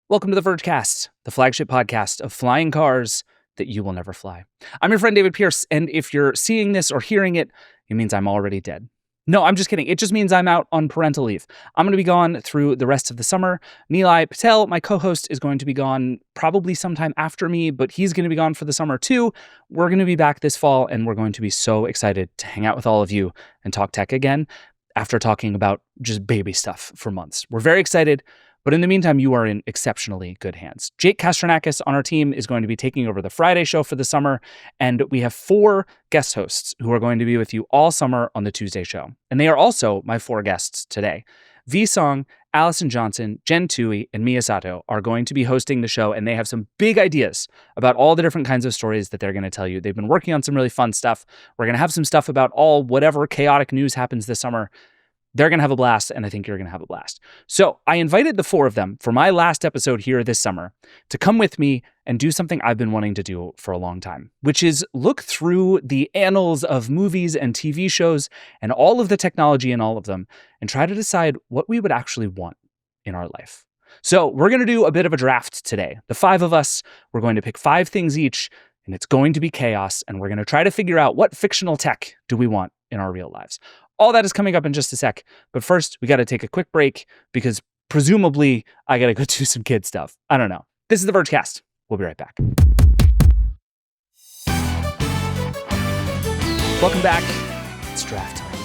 Welcome to the Vergecast, the flagship podcast of flying cars that you will never fly. I'm your friend David Pierce, and if you're seeing this or hearing it, it means I'm already dead. No, I'm just kidding. It just means I'm out on parental leave. I'm going to be gone through the rest of the summer. Nilay Patel, my co-host, is going to be gone probably sometime after me, but he's going to be gone for the summer too. We're going to be back this fall, and we're going to be so excited to hang out with all of you and talk tech again after talking about just baby stuff for months. We're very excited. But in the meantime, you are in exceptionally good hands. Jake Kastronakis on our team is going to be taking over the Friday show for the summer, and we have 4 guest hosts who are going to be with you all summer on the Tuesday show. And they are also my 4 guests today. V-Song, Allison Johnson, Jen Tuohy, and Mia Sato are going to be hosting the show, and they have some big ideas about all the different kinds of stories that they're going to tell you. They've been working on some really fun stuff. We're going to have some stuff about whatever chaotic news happens this summer. They're going to have a blast, and I think you're going to have a blast. So I invited the 4 of them for my last episode here this summer to come with me and do something I've been wanting to do for a long time, which is look through the annals of movies and TV shows and all of the technology in all of them and try to decide what we would actually want in our life. So we're going to do a bit of a draft today. The 5 of us, we're going to pick 5 things each, and it's going to be chaos, and we're going to try to figure out what fictional tech do we want in our real lives. All that is coming up in just a sec. But first, we got to take a quick break because presumably I got to go do some kid stuff. I don't know. This is the Vergecast. We'll be right back. Welcome back. It's draft time.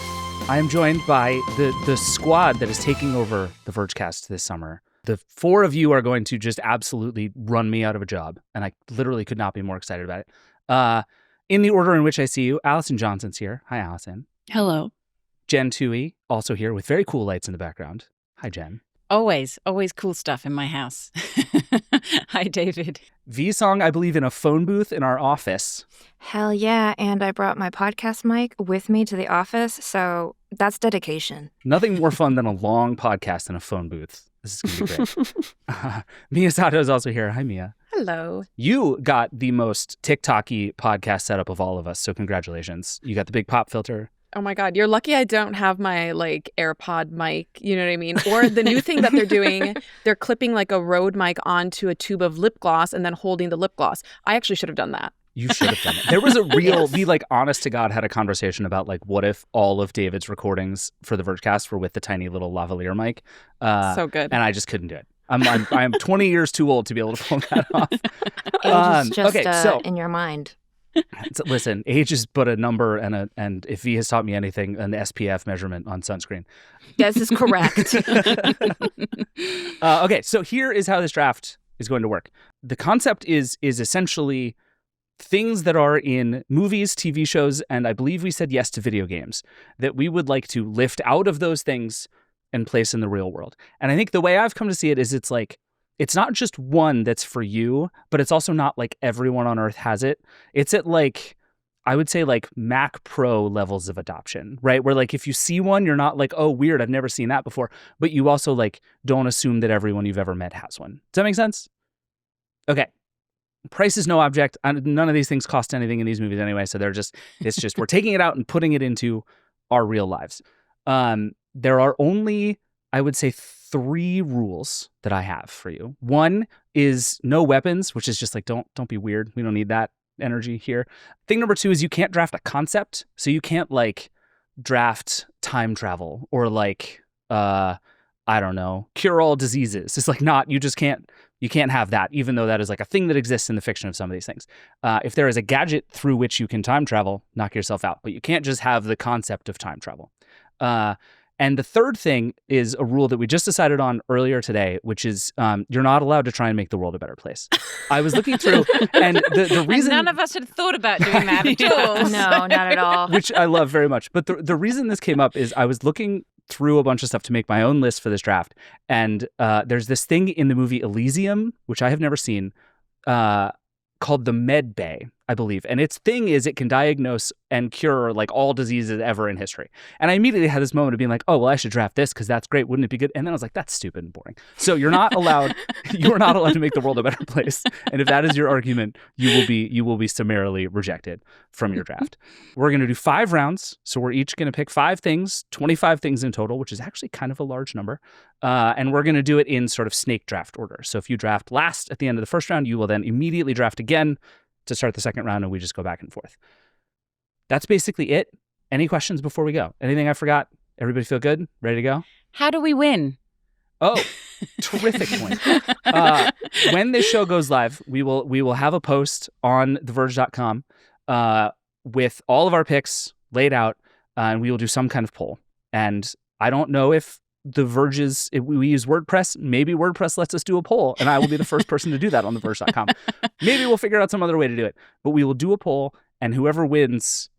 I am joined by the squad that is taking over the Vergecast this summer. The 4 of you are going to just absolutely run me out of a job, and I literally could not be more excited about it. In the order in which I see you, Allison Johnson's here. Hi, Allison. Hello. Jen Tuohy, also here with very cool lights in the background. Hi, Jen. Always cool stuff in my house. Hi, David. V-Song, I believe, in a phone booth in our office. Hell yeah, and I brought my podcast mic with me to the office, so that's dedication. Nothing more fun than a long podcast in a phone booth. This is going to be great. Mia Sato is also here. Hi, Mia. Hello. You got the most TikTok-y podcast setup of all of us, so congratulations. You got the big pop filter. Oh my God, you're lucky I don't have my AirPod mic, you know what I mean? Or the new thing that they're doing, they're clipping a Rode mic onto a tube of lip gloss and then holding the lip gloss. I actually should have done that. You should have done it. There was a real, we honest to God had a conversation about what if all of David's recordings for the Vergecast were with the tiny little lavalier mic. So good. And I just couldn't do it. I'm 20 years too old to be able to pull that off. Age is just so in your mind. Listen, age is but a number, and if V has taught me anything, an SPF measurement on sunscreen. This is correct. Okay, so here is how this draft is going to work. The concept is essentially things that are in movies, TV shows, and I believe we said yes to video games that we would like to lift out of those things and place in the real world. And I think the way I've come to see it is it's not just one that's for you, but it's also not everyone on Earth has it. It's at I would say Mac Pro levels of adoption, right? Where if you see one, you're not oh, weird, I've never seen that before. But you also don't assume that everyone you've ever met has one. Does that make sense? Okay. Price is no object. None of these things cost anything in these movies anyway. So it's just, we're taking it out and putting it into our real lives. There are only, I would say, 3 rules that I have for you. One is no weapons, which is just don't be weird. We don't need that energy here. Thing number 2 is you can't draft a concept. So you can't draft time travel or I don't know, cure all diseases. It's you can't have that, even though that is a thing that exists in the fiction of some of these things. If there is a gadget through which you can time travel, knock yourself out. But you can't just have the concept of time travel. And the third thing is a rule that we just decided on earlier today, which is you're not allowed to try and make the world a better place. I was looking through, and the reason... And none of us had thought about doing that at all. No, not at all. Which I love very much. But the reason this came up is I was looking through a bunch of stuff to make my own list for this draft. And there's this thing in the movie Elysium, which I have never seen, called the Med Bay. I believe. And its thing is it can diagnose and cure like all diseases ever in history. And I immediately had this moment of being like, oh, well, I should draft this because that's great. Wouldn't it be good? And then I was like, that's stupid and boring. So you're not allowed to make the world a better place. And if that is your argument, you will be summarily rejected from your draft. We're going to do 5 rounds. So we're each going to pick 5 things, 25 things in total, which is actually kind of a large number. And we're going to do it in sort of snake draft order. So if you draft last at the end of the first round, you will then immediately draft again to start the second round, and we just go back and forth. That's basically it. Any questions before we go? Anything I forgot? Everybody feel good? Ready to go? How do we win? Oh, terrific point. When this show goes live, we will have a post on theverge.com with all of our picks laid out, and we will do some kind of poll. And I don't know if the Verge's, if we use WordPress, maybe WordPress lets us do a poll, and I will be the first person to do that on theverge.com. Maybe we'll figure out some other way to do it, but we will do a poll, and whoever wins,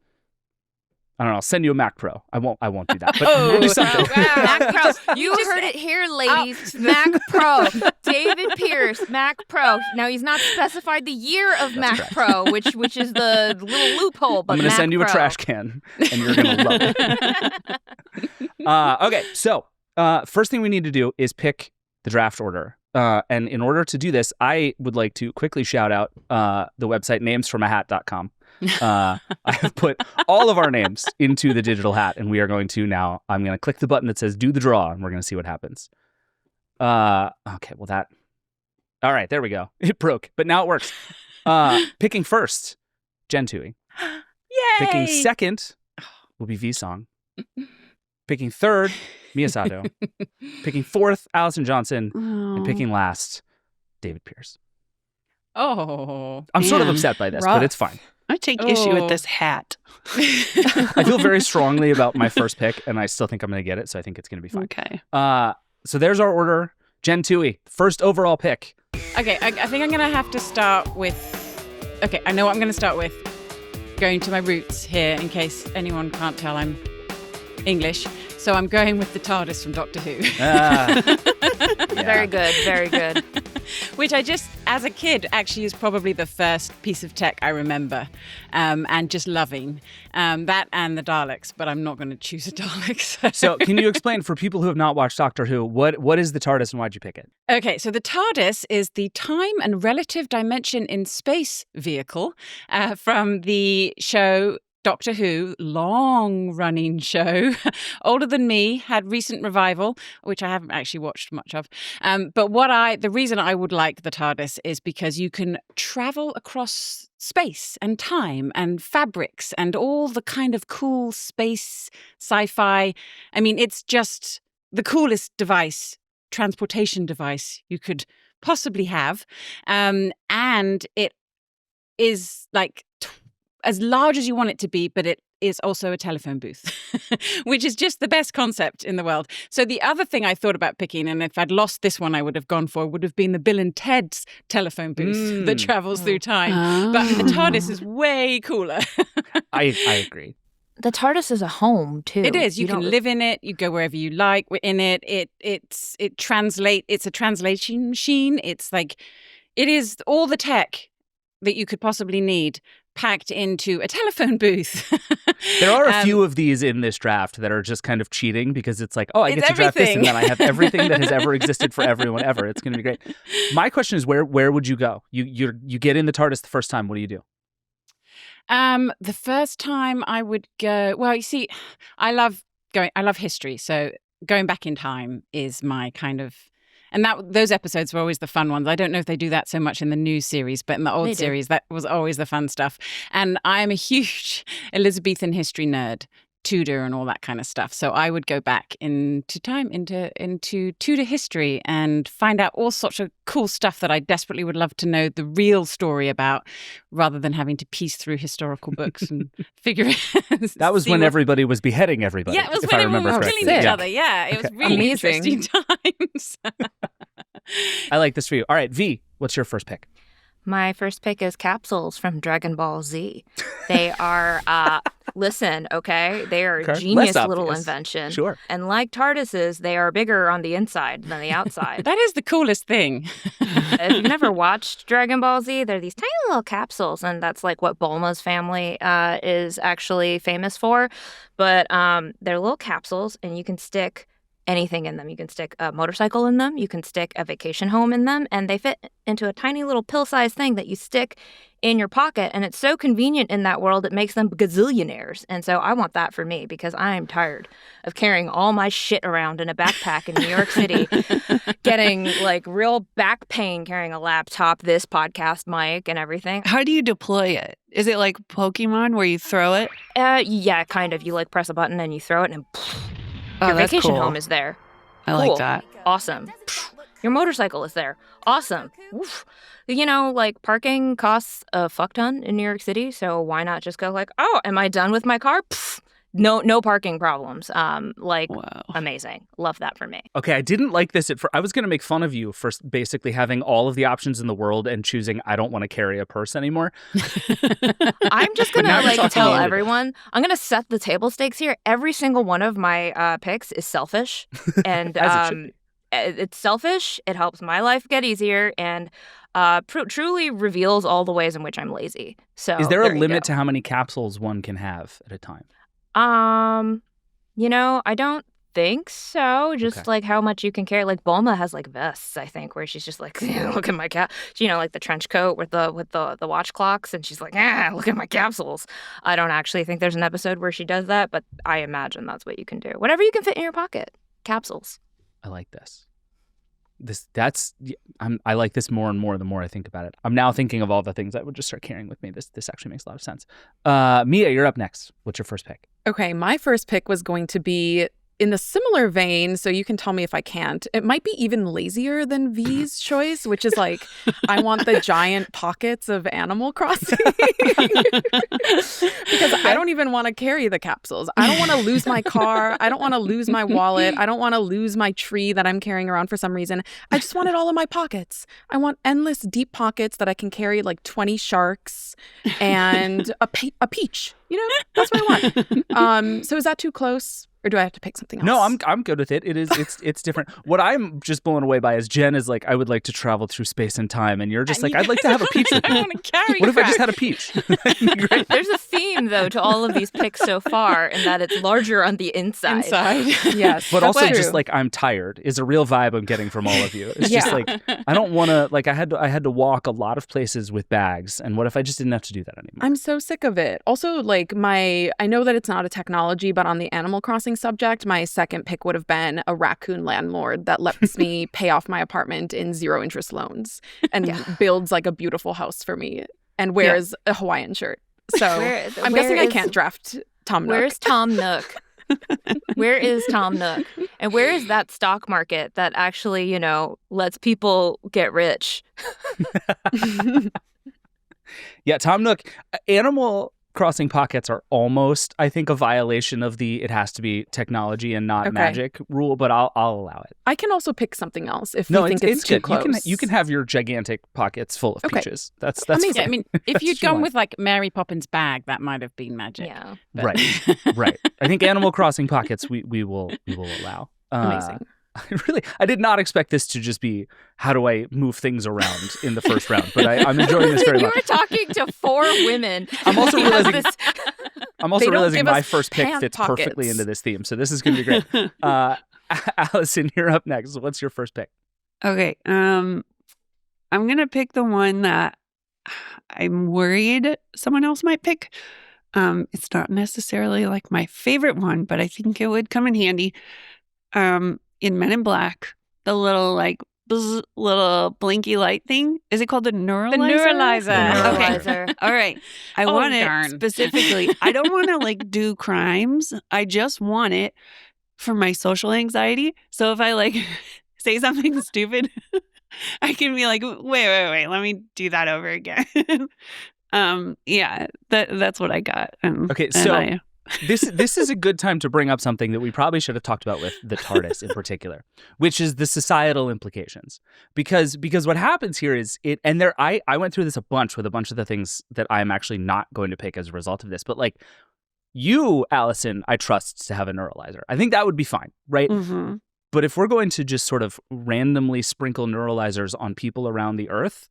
I don't know, I'll send you a Mac Pro. I won't do that, but we'll do something. Mac Pro. You heard it here, ladies. Mac Pro. David Pierce, Mac Pro. Now, he's not specified the year of Mac correct. Pro, which is the little loophole, but I'm going to Mac send you a Pro. trash can, and you're going to love it. Okay, so first thing we need to do is pick the draft order. And in order to do this, I would like to quickly shout out the website namesfromahat.com. I have put all of our names into the digital hat, and we are going to now, I'm going to click the button that says do the draw, and we're going to see what happens. Okay, well that, all right, there we go. It broke, but now it works. Picking first, Tuohy. Yay! Picking second will be V-Song. Picking third, Sato. Picking fourth, Allison Johnson. And picking last, David Pierce. Oh. I'm sort of Man, upset by this, rough. but it's fine. I take issue with this hat. I feel very strongly about my first pick, and I still think I'm going to get it, so I think it's going to be fine. Okay. So there's our order. Tuohy, first overall pick. Okay, I think I'm going to have to start with... Okay, I know what I'm going to start with. Going to my roots here, in case anyone can't tell I'm English. So I'm going with the TARDIS from Doctor Who. Yeah. Very good, very good. Which I just, as a kid, actually is probably the first piece of tech I remember, and just loving that and the Daleks. But I'm not going to choose a Dalek. So can you explain for people who have not watched Doctor Who, what is the TARDIS and why'd you pick it? Okay, so the TARDIS is the time and relative dimension in space vehicle from the show Doctor Who, long-running show, older than me, had recent revival, which I haven't actually watched much of. But the reason I would like the TARDIS is because you can travel across space and time and fabrics and all the kind of cool space sci-fi. I mean, it's just the coolest transportation device you could possibly have. And it is like as large as you want it to be, but it is also a telephone booth, which is just the best concept in the world. So the other thing I thought about picking, and if I'd lost this one I would have gone for, would have been the Bill and Ted's telephone booth that travels through time. But the TARDIS is way cooler. I agree. The TARDIS is a home, too. It is. You can live in it. You go wherever you like in it. It's a translation machine. It's like, it is all the tech that you could possibly need packed into a telephone booth. There are a few of these in this draft that are just kind of cheating because it's like, oh, I get to draft this and then I have everything that has ever existed for everyone ever. It's going to be great. My question is, where would you go? You get in the TARDIS the first time. What do you do? The first time I would go, well, you see, I love history. So going back in time is my kind of, and those episodes were always the fun ones. I don't know if they do that so much in the new series, but in the old series, that was always the fun stuff. And I am a huge Elizabethan history nerd, Tudor and all that kind of stuff. So I would go back into time, into Tudor history and find out all sorts of cool stuff that I desperately would love to know the real story about, rather than having to piece through historical books and figure it. That was when everybody was beheading everybody. Yeah, it was if when I everyone remember was correctly. killing each other. Yeah, it was really Amazing. interesting times. I like this for you. All right, V, what's your first pick? My first pick is capsules from Dragon Ball Z. They are Listen, okay? They are a Okay. genius Less little obvious. invention. Sure. And like TARDISes, they are bigger on the inside than the outside. That is the coolest thing. If you've never watched Dragon Ball Z, they're these tiny little capsules, and that's like what Bulma's family is actually famous for. But they're little capsules, and you can stick anything in them. You can stick a motorcycle in them. You can stick a vacation home in them, and they fit into a tiny little pill-sized thing that you stick in your pocket. And it's so convenient in that world, it makes them gazillionaires. And so I want that for me because I am tired of carrying all my shit around in a backpack in New York City, getting like real back pain carrying a laptop, this podcast mic, and everything. How do you deploy it? Is it like Pokemon where you throw it? Yeah, kind of. You like press a button and you throw it, and your that's vacation cool. home is there. I Cool. like that. Awesome. Your motorcycle is there. Awesome. Oof. You know, like parking costs a fuck ton in New York City, so why not just go like, oh, am I done with my car? No parking problems. Wow. Amazing. Love that for me. Okay, I didn't like this I was going to make fun of you for basically having all of the options in the world and choosing I don't want to carry a purse anymore. I'm just gonna Now you're talking tell to me. everyone. I'm gonna set the table stakes here. Every single one of my picks is selfish, and As it should be. it's selfish. It helps my life get easier, and truly reveals all the ways in which I'm lazy. So, Is there a you limit go. to how many capsules one can have at a time? I don't think so. Just Okay. like how much you can carry. Like Bulma has like vests, I think, where she's just like, look at my cap. Like the trench coat with the watch clocks, and she's like, look at my capsules. I don't actually think there's an episode where she does that, but I imagine that's what you can do. Whatever you can fit in your pocket, capsules. I like this. I like this more and more the more I think about it. I'm now thinking of all the things I would just start carrying with me. This actually makes a lot of sense. Mia, you're up next. What's your first pick? Okay, my first pick was going to be in the similar vein, so you can tell me if I can't. It might be even lazier than V's choice, which is like, I want the giant pockets of Animal Crossing. Because I don't even want to carry the capsules. I don't want to lose my car. I don't want to lose my wallet. I don't want to lose my tree that I'm carrying around for some reason. I just want it all in my pockets. I want endless deep pockets that I can carry like 20 sharks and a peach. That's what I want. So is that too close? Or do I have to pick something else? No, I'm good with it. It's different. What I'm just blown away by is Jen is like, I would like to travel through space and time, and you're just like, I'd like to have a peach with I me. want to carry What if I just crap. had a peach? Great. There's a theme though to all of these picks so far, in that it's larger on the inside. Yes. But that's also true. just like I'm tired is a real vibe I'm getting from all of you. It's just Yeah. like I don't want to I had to walk a lot of places with bags, and what if I just didn't have to do that anymore? I'm so sick of it. Also, like I know that it's not a technology, but on the Animal Crossing subject, my second pick would have been a raccoon landlord that lets me pay off my apartment in 0 interest loans and builds like a beautiful house for me and wears a Hawaiian shirt. So I'm guessing I can't draft Tom Nook. Where's Tom Nook? Where is Tom Nook? And where is that stock market that actually, lets people get rich? Yeah, Tom Nook. Animal Crossing pockets are almost, I think, a violation of the it has to be technology and not magic rule, but I'll allow it. I can also pick something else if No, you think it's too good. close. You can have your gigantic pockets full of peaches. That's Amazing. fine. I mean, if That's you'd fine. gone with like Mary Poppins' bag, that might have been magic. Yeah. But- Right. I think Animal Crossing pockets we will allow. Amazing. I did not expect this to just be how do I move things around in the first round, but I'm enjoying this very You much. were talking to 4 women. I'm also He has realizing this- I'm also They don't realizing give my us first pick pant fits perfectly pockets. into this theme, so this is going to be great. Allison, you're up next. What's your first pick? Okay. I'm gonna pick the one that I'm worried someone else might pick. It's not necessarily like my favorite one, but I think it would come in handy. In Men in Black, the little like bzz, little blinky light thing. Is it called the neuralizer? The neuralizer. The Okay. Neuralizer. All right. I Oh, want it darn. specifically. I don't want to like do crimes. I just want it for my social anxiety. So if I like say something stupid, I can be like, wait, let me do that over again. Yeah, that's what I got. Okay, so this is a good time to bring up something that we probably should have talked about with the TARDIS in particular, which is the societal implications. Because what happens here is I went through this a bunch with a bunch of the things that I'm actually not going to pick as a result of this, but like You, Allison, I trust to have a neuralizer. I think that would be fine, right? Mm-hmm. But if we're going to just sort of randomly sprinkle neuralizers on people around the earth,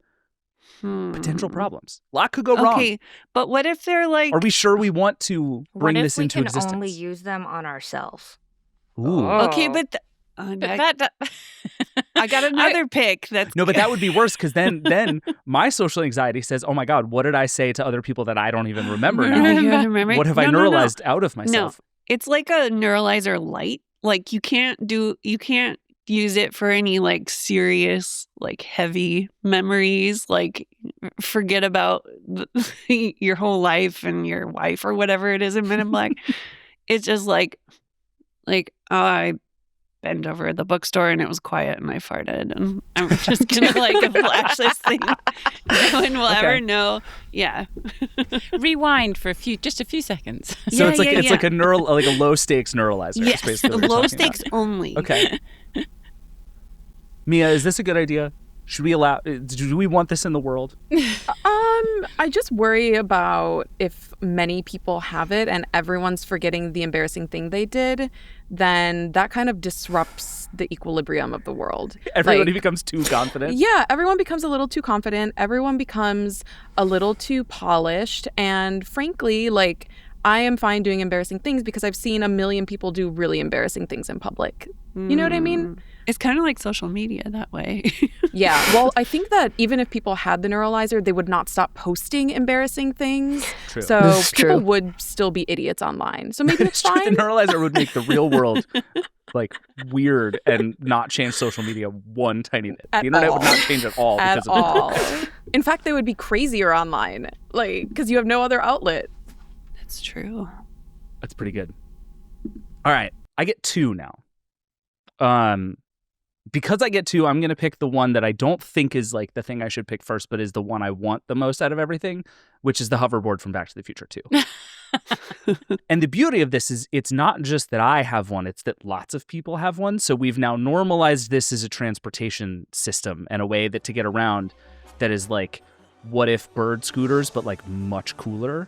potential problems. A lot could go wrong. Okay, but what if they're like... Are we sure we want to bring this into What if we existence? can only use them on ourselves? Ooh. Okay, but... I got another pick. That's No, but that would be worse because then my social anxiety says, "Oh my God, what did I say to other people that I don't even remember now? Remember? What have I neuralized out of myself?" No, it's like a neuralizer light. Like you can't use it for any like serious, like heavy memories. Like forget about your whole life and your wife or whatever it is in Men in Black. It's just like I bent over at the bookstore and it was quiet and I farted and I'm just gonna like flash this thing. No one will ever know. Yeah. Rewind for just a few seconds. So it's like a low stakes neuralizer. Yes, low stakes only. Okay. Mia, is this a good idea? Should we do we want this in the world? I just worry about if many people have it and everyone's forgetting the embarrassing thing they did, then that kind of disrupts the equilibrium of the world. Everybody becomes too confident. Yeah, everyone becomes a little too confident. Everyone becomes a little too polished. And frankly, like, I am fine doing embarrassing things because I've seen a million people do really embarrassing things in public. You know what I mean? It's kind of like social media that way. Yeah. Well, I think that even if people had the neuralizer, they would not stop posting embarrassing things. True. So people would still be idiots online. So maybe it's fine. The neuralizer would make the real world like weird and not change social media one tiny bit. The internet would not change at all because of it. In fact, they would be crazier online, like, because you have no other outlet. That's true. That's pretty good. All right. I get 2 now. Because I get 2, I'm going to pick the one that I don't think is like the thing I should pick first, but is the one I want the most out of everything, which is the hoverboard from Back to the Future 2. And the beauty of this is it's not just that I have one, it's that lots of people have one. So we've now normalized this as a transportation system and a way that to get around that is like, what if bird scooters, but like much cooler,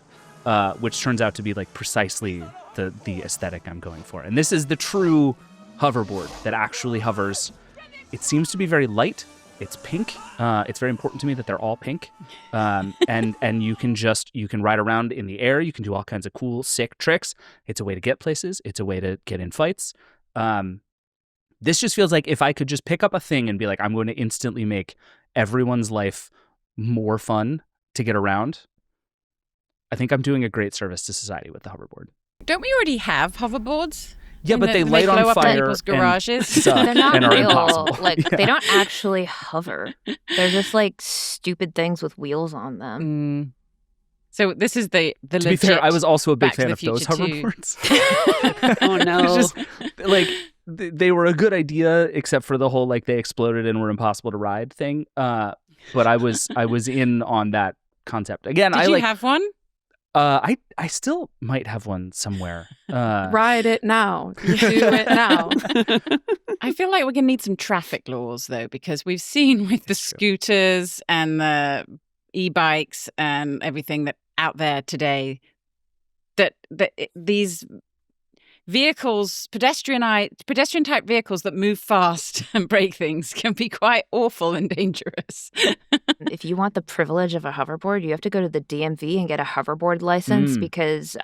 which turns out to be like precisely the aesthetic I'm going for. And this is the true hoverboard that actually hovers. It seems to be very light. It's pink. It's very important to me that they're all pink. And you can ride around in the air. You can do all kinds of cool, sick tricks. It's a way to get places. It's a way to get in fights. This just feels like if I could just pick up a thing and be like, I'm going to instantly make everyone's life more fun to get around. I think I'm doing a great service to society with the hoverboard. Don't we already have hoverboards? Yeah, but they light on fire people's garages. They're not and are real. impossible. Like they don't actually hover. They're just like stupid things with wheels on them. So this is the To be legit fair, I was also a big Back to fan the of those Future 2. hoverboards. Oh no! It's just, like they were a good idea, except for the whole like they exploded and were impossible to ride thing. But I was in on that concept again. Did you have one? I still might have one somewhere. Ride it now. Do it now. I feel like we're going to need some traffic laws, though, because we've seen with the scooters and the e-bikes and everything that out there today that these vehicles, pedestrian-type vehicles that move fast and break things can be quite awful and dangerous. If you want the privilege of a hoverboard, you have to go to the DMV and get a hoverboard license because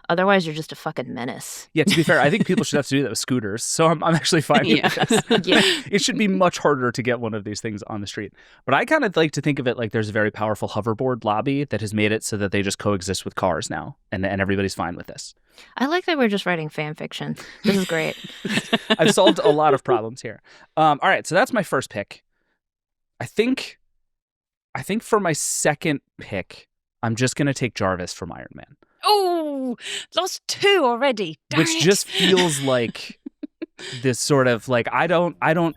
otherwise you're just a fucking menace. Yeah, to be fair, I think people should have to do that with scooters. So I'm actually fine with this. Yeah. It should be much harder to get one of these things on the street. But I kind of like to think of it like there's a very powerful hoverboard lobby that has made it so that they just coexist with cars now. And everybody's fine with this. I like that we're just writing fan fiction. This is great. I've solved a lot of problems here. All right, so that's my first pick. I think for my second pick, I'm just going to take Jarvis from Iron Man. Oh, lost 2 already. Darn Which it. just feels like this sort of like, I'm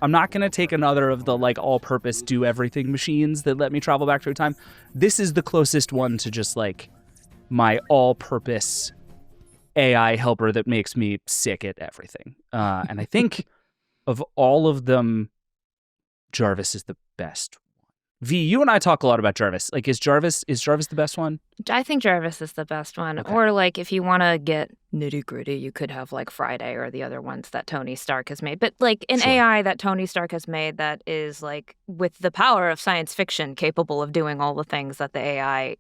not going to take another of the like all-purpose do everything machines that let me travel back through time. This is the closest one to just like my all-purpose AI helper that makes me sick at everything. And I think of all of them, Jarvis is the best one. V, you and I talk a lot about Jarvis. Like, is Jarvis the best one? I think Jarvis is the best one. Okay. Or like if you want to get nitty gritty, you could have like Friday or the other ones that Tony Stark has made. But like an Sure. AI that Tony Stark has made that is like with the power of science fiction capable of doing all the things that the AI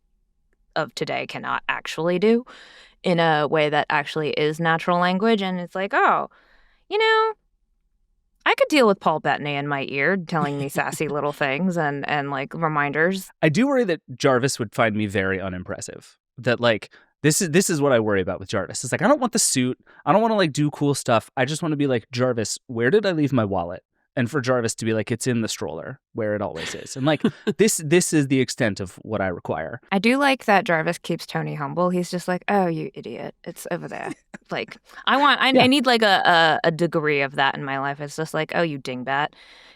of today cannot actually do in a way that actually is natural language. And it's like, oh, you know, I could deal with Paul Bettany in my ear telling me sassy little things and like reminders. I do worry that Jarvis would find me very unimpressive. That like this is what I worry about with Jarvis. It's like, I don't want the suit. I don't want to like do cool stuff. I just want to be like, Jarvis, where did I leave my wallet? And for Jarvis to be like, it's in the stroller where it always is. And like this is the extent of what I require. I do like that Jarvis keeps Tony humble. He's just like, oh, you idiot. It's over there. Like, I need like a degree of that in my life. It's just like, oh, you dingbat.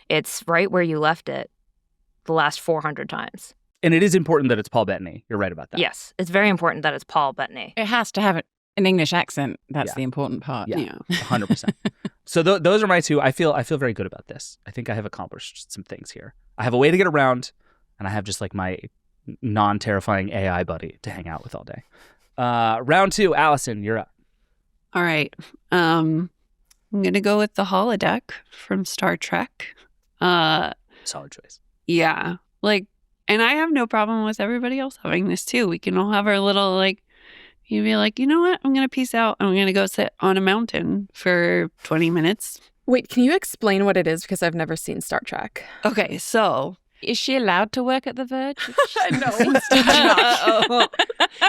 It's right where you left it the last 400 times. And it is important that it's Paul Bettany. You're right about that. Yes, it's very important that it's Paul Bettany. It has to have an English accent. That's Yeah. the important part. Yeah. 100%. So those are my two. I feel very good about this. I think I have accomplished some things here. I have a way to get around, and I have just like my non-terrifying AI buddy to hang out with all day. Round 2, Allison, you're up. All right. I'm going to go with the holodeck from Star Trek. Solid choice. Yeah. Like, and I have no problem with everybody else having this too. We can all have our little, like, you'd be like, you know what? I'm going to peace out. I'm going to go sit on a mountain for 20 minutes. Wait, can you explain what it is? Because I've never seen Star Trek. Okay, so. Is she allowed to work at the Verge? No.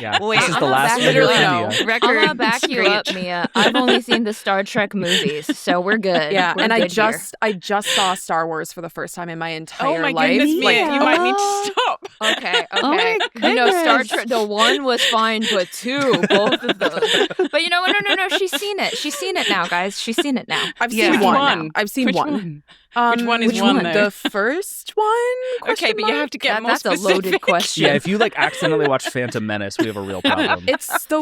Yeah. Wait, this is the I'm last back- year literally of no. media. Record I'm gonna back you up, screech. Mia. I've only seen the Star Trek movies, so we're good. Yeah, We're and I good here. just saw Star Wars for the first time in my entire Oh my life. goodness, Mia. Mia, you might need to stop. Okay. Oh my You know, Star goodness. Trek. The one was fine, but two, both of those. But you know what? No. She's seen it. She's seen it now, guys. She's seen it now. I've Yeah. seen Which one. one? I've seen Which one. one? Which one is which one, though? The first one? Okay, but you have to get more That's a specific. loaded question. Yeah, if you like accidentally watch Phantom Menace, we have a real problem. It's the.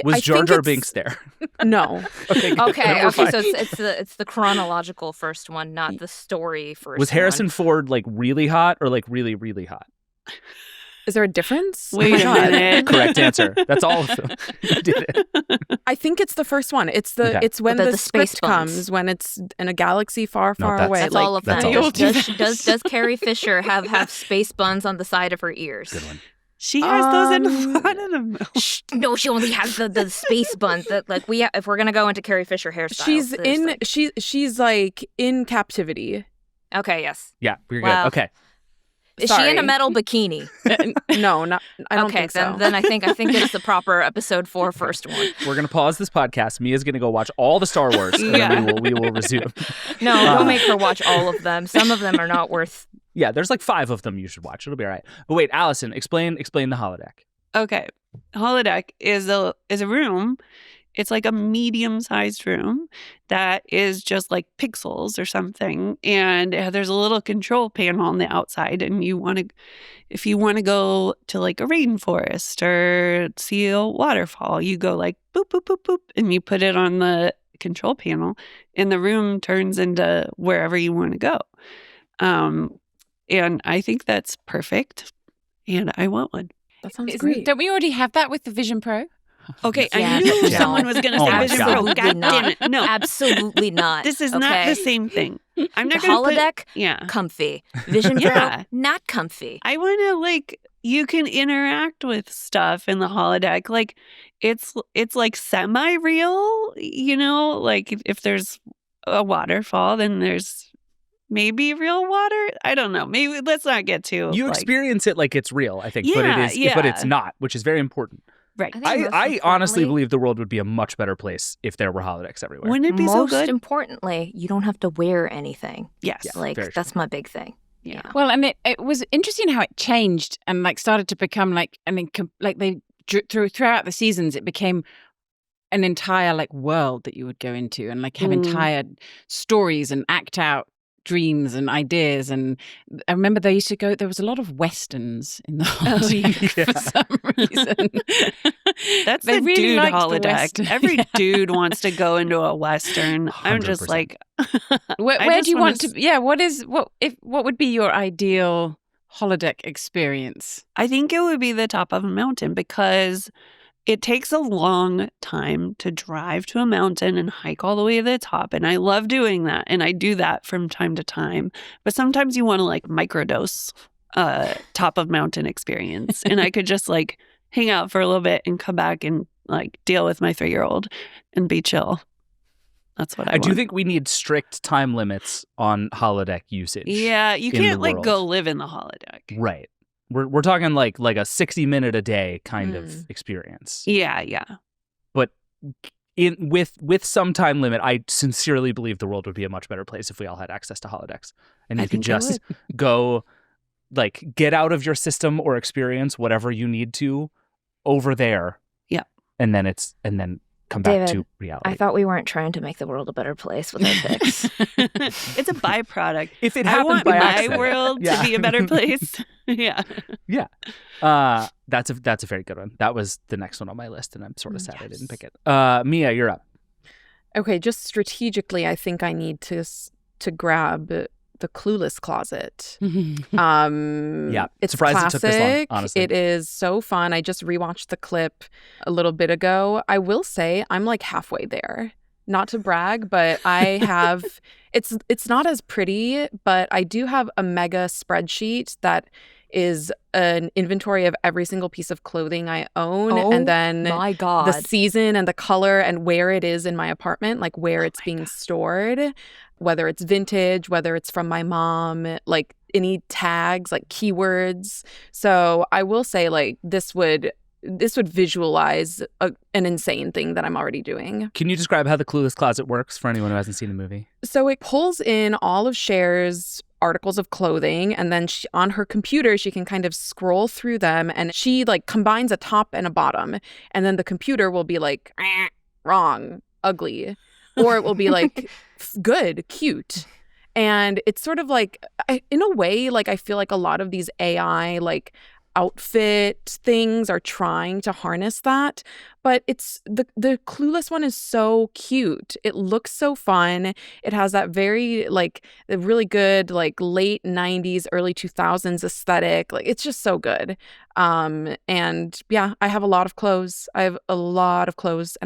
Was I Jar think Jar it's- Binks there? No. Okay. Good. Okay. We're Okay. fine. So it's the chronological first one, not the story first. Was Harrison one. Ford like really hot or like really, really hot? Is there a difference? Wait a minute. Correct answer. That's all of them. You did it. I think it's the first one. It's the. Okay. It's when The the space script buns. comes, when it's in a galaxy far, No, far that's- away. That's like, all of them. that's all. Does Carrie Fisher have space buns on the side of her ears? Good one. She has those in Um, front of them. No, she only has the space buns. That like if we're gonna go into Carrie Fisher hairstyles, she's there's, in. like- She's like in captivity. Okay, yes. Yeah, we're Wow. good. Okay. Is she in a Sorry. metal bikini? No, not. I don't okay, think so. then I think it's the proper episode 4 first one. We're going to pause this podcast. Mia's going to go watch all the Star Wars, and Yeah. then we will resume. No, don't make her watch all of them. Some of them are not worth. Yeah, there's like 5 of them you should watch. It'll be all right. But wait, Allison, explain the holodeck. Okay. Holodeck is a room. It's like a medium-sized room that is just like pixels or something. And there's a little control panel on the outside. And if you want to go to like a rainforest or see a waterfall, you go like boop, boop, boop, boop, and you put it on the control panel and the room turns into wherever you want to go. And I think that's perfect. And I want one. That sounds great. Don't we already have that with the Vision Pro? Okay, Yeah, I knew no. someone was going to Oh say my Vision God. Pro. Absolutely God not. damn it. No, Absolutely not. this is okay? not the same thing. I'm The not going to holodeck, put... Yeah. comfy. Vision Yeah. Pro, not comfy. I want to, like, you can interact with stuff in the holodeck. Like, it's like semi-real, you know? Like, if there's a waterfall, then there's maybe real water. I don't know. Maybe let's not get too... You like, experience it like it's real, I think, but it Yeah, is, yeah. but it's not, which is very important. Right. think I most honestly importantly- believe the world would be a much better place if there were holodecks everywhere. Wouldn't it be Most so good? importantly, you don't have to wear anything. Yes. Yeah. Like very true. that's my big thing. Yeah. Well, and it was interesting how it changed and like started to become like, I mean, like they throughout the seasons, it became an entire like world that you would go into and like have entire stories and act out dreams and ideas. And I remember there was a lot of Westerns in the holodeck for some reason. That's They the really dude liked the holodeck. Western. Every dude wants to go into a Western. I'm just 100%. like... Where I do just you wanna want to? Yeah, what would be your ideal holodeck experience? I think it would be the top of a mountain because it takes a long time to drive to a mountain and hike all the way to the top. And I love doing that. And I do that from time to time. But sometimes you want to like microdose top of mountain experience. And I could just like hang out for a little bit and come back and like deal with my 3-year-old and be chill. That's what I want. do think we need strict time limits on holodeck usage. Yeah, you in can't the like world. go live in the holodeck. Right. We're talking like a 60-minute a day kind of experience. Yeah. But with some time limit, I sincerely believe the world would be a much better place if we all had access to holodecks. And you could just go like get out of your system or experience whatever you need to over there. Yeah. And then come back David, to reality. I thought we weren't trying to make the world a better place with our picks. It's a byproduct. If it I happened want by my accident. world to be a better place. Yeah. That's a very good one. That was the next one on my list, and I'm sort of sad I didn't pick it. Mia, you're up. Okay, just strategically, I think I need to grab the Clueless closet. Yeah, it's surprised classic. it took this long, honestly. It is so fun. I just rewatched the clip a little bit ago. I will say I'm like halfway there. Not to brag, but I have it's not as pretty, but I do have a mega spreadsheet that is an inventory of every single piece of clothing I own, and then my God. the season and the color and where it is in my apartment, like where it's being stored, whether it's vintage, whether it's from my mom, like any tags, like keywords. So I will say like this would visualize an insane thing that I'm already doing. Can you describe how the Clueless closet works for anyone who hasn't seen the movie? So it pulls in all of Cher's articles of clothing, and then on her computer she can kind of scroll through them, and she like combines a top and a bottom, and then the computer will be like wrong, ugly, or it will be like good, cute. And it's sort of like, in a way, like I feel like a lot of these AI like outfit things are trying to harness that, but it's the Clueless one is so cute. It looks so fun. It has that very like really good like late 90s early 2000s aesthetic. Like it's just so good. And yeah, I have a lot of clothes. And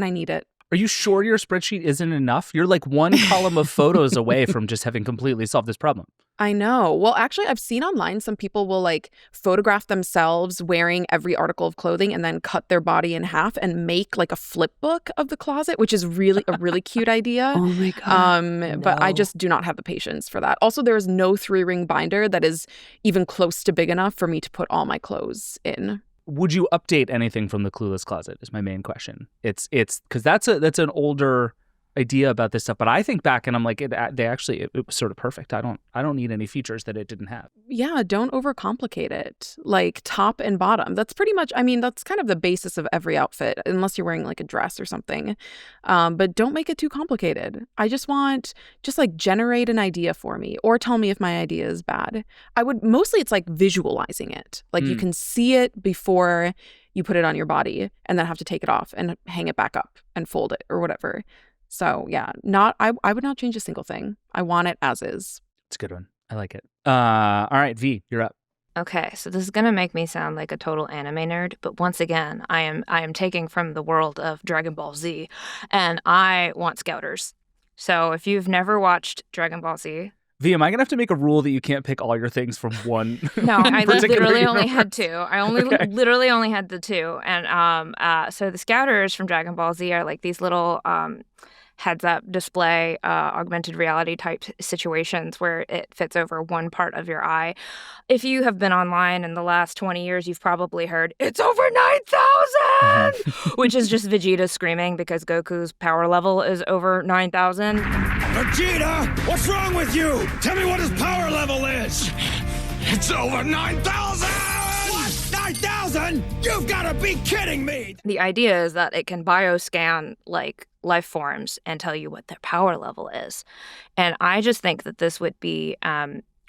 I need it. Are you sure your spreadsheet isn't enough? You're like one column of photos away from just having completely solved this problem. I know. Well, actually, I've seen online some people will like photograph themselves wearing every article of clothing and then cut their body in half and make like a flip book of the closet, which is really a really cute idea. Oh my God. But I just do not have the patience for that. Also, there is no 3-ring binder that is even close to big enough for me to put all my clothes in. Would you update anything from the Clueless closet is my main question. It's because that's an older idea about this stuff, but I think back and I'm like, it was sort of perfect. I don't need any features that it didn't have. Yeah, don't overcomplicate it. Like top and bottom. That's pretty much, I mean, that's kind of the basis of every outfit, unless you're wearing like a dress or something. But don't make it too complicated. I just like generate an idea for me or tell me if my idea is bad. Mostly it's like visualizing it. Like you can see it before you put it on your body and then have to take it off and hang it back up and fold it or whatever. So yeah, I would not change a single thing. I want it as is. It's a good one. I like it. All right, V, you're up. Okay, so this is gonna make me sound like a total anime nerd, but once again, I am taking from the world of Dragon Ball Z, and I want Scouters. So if you've never watched Dragon Ball Z, V, am I gonna have to make a rule that you can't pick all your things from one? No, I particular literally only universe? had 2. I literally only had the 2, and so the Scouters from Dragon Ball Z are like these little heads-up display augmented reality type situations where it fits over one part of your eye. If you have been online in the last 20 years, you've probably heard, "It's over 9,000!" Which is just Vegeta screaming because Goku's power level is over 9,000. Vegeta, what's wrong with you? Tell me what his power level is. It's over 9,000! What? 9,000? You've got to be kidding me! The idea is that it can bioscan like life forms and tell you what their power level is. And I just think that this would be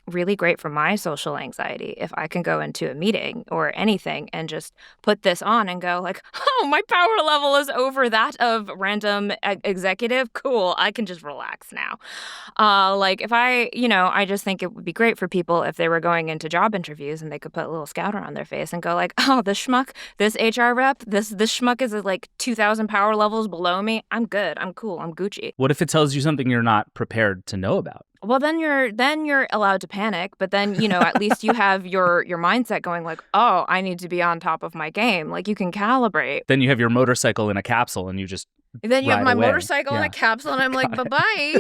really great for my social anxiety if I can go into a meeting or anything and just put this on and go like, oh, my power level is over that of random executive. Cool. I can just relax now. Like if I just think it would be great for people if they were going into job interviews and they could put a little scouter on their face and go like, oh, this schmuck, this HR rep, this schmuck is like 2,000 power levels below me. I'm good. I'm cool. I'm Gucci. What if it tells you something you're not prepared to know about? Well, then you're allowed to panic, but then, at least you have your mindset going like, oh, I need to be on top of my game. Like you can calibrate. Then you have your motorcycle in a capsule and you just Then you have my away. motorcycle in a capsule and I'm like, bye-bye.